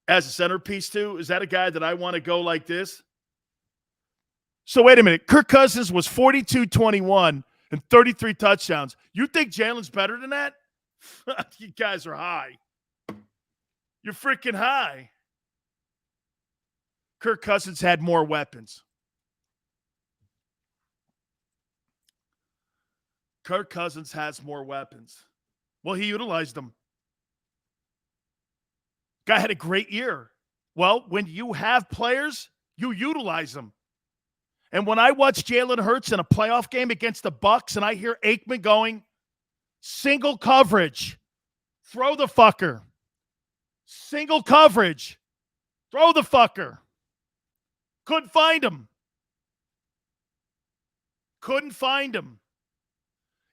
as a centerpiece to. Is that a guy that I want to go like this? So wait a minute. Kirk Cousins was 42-21 and 33 touchdowns. You think Jalen's better than that? You guys are high. You're freaking high. Kirk Cousins had more weapons. Kirk Cousins has more weapons. Well, he utilized them. Guy had a great year. Well, when you have players, you utilize them. And when I watch Jalen Hurts in a playoff game against the Bucs and I hear Aikman going, single coverage, throw the fucker. Single coverage, throw the fucker. Couldn't find him. Couldn't find him.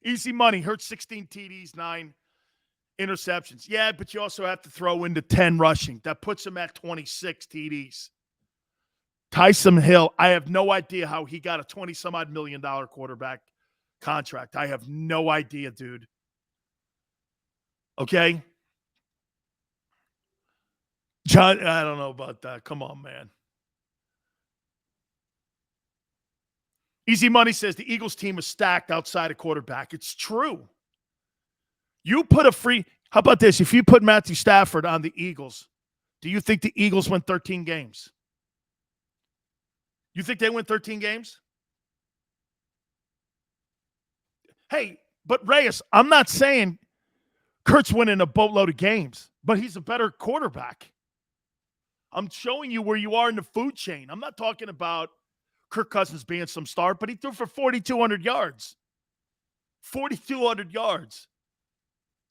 Easy money. Hurts 16 TDs, 9 interceptions. Yeah, but you also have to throw into 10 rushing. That puts him at 26 TDs. Taysom Hill, I have no idea how he got a $20-some-odd million quarterback contract. I have no idea, dude. Okay? John, I don't know about that. Come on, man. Easy Money says the Eagles team is stacked outside of quarterback. It's true. You put how about this? If you put Matthew Stafford on the Eagles, do you think the Eagles win 13 games? You think they win 13 games? Hey, but Reyes, I'm not saying Kurt's winning a boatload of games, but he's a better quarterback. I'm showing you where you are in the food chain. I'm not talking about Kirk Cousins being some star, but he threw for 4,200 yards. 4,200 yards.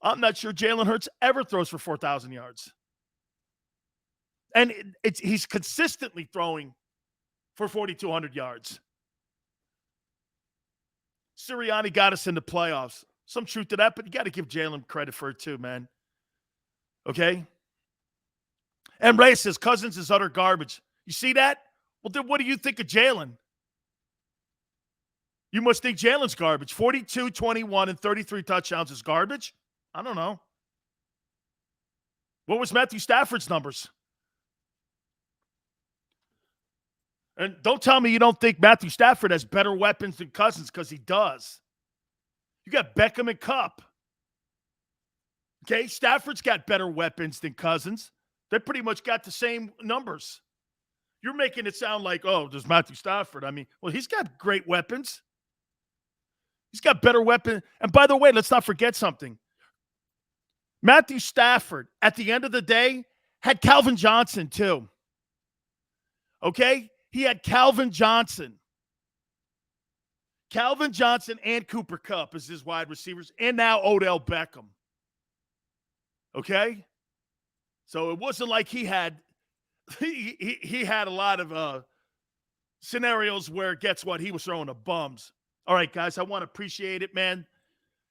I'm not sure Jalen Hurts ever throws for 4,000 yards. And he's consistently throwing for 4,200 yards. Sirianni got us in the playoffs. Some truth to that, but you got to give Jalen credit for it too, man. Okay? And Ray says Cousins is utter garbage. You see that? Well, then what do you think of Jalen? You must think Jalen's garbage. 42, 21, and 33 touchdowns is garbage? I don't know. What was Matthew Stafford's numbers? And don't tell me you don't think Matthew Stafford has better weapons than Cousins, because he does. You got Beckham and Kupp. Okay, Stafford's got better weapons than Cousins. They pretty much got the same numbers. You're making it sound like, oh, there's Matthew Stafford. I mean, well, he's got great weapons. He's got better weapons. And by the way, let's not forget something. Matthew Stafford, at the end of the day, had Calvin Johnson too. Okay? He had Calvin Johnson. Calvin Johnson and Cooper Kupp as his wide receivers, and now Odell Beckham. Okay? So it wasn't like he had he had a lot of scenarios where, guess what, he was throwing the bums. All right, guys, I want to appreciate it, man,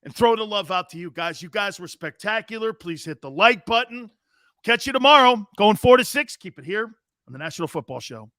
and throw the love out to you guys. You guys were spectacular. Please hit the like button. Catch you tomorrow. Going 4 to 6. Keep it here on the National Football Show.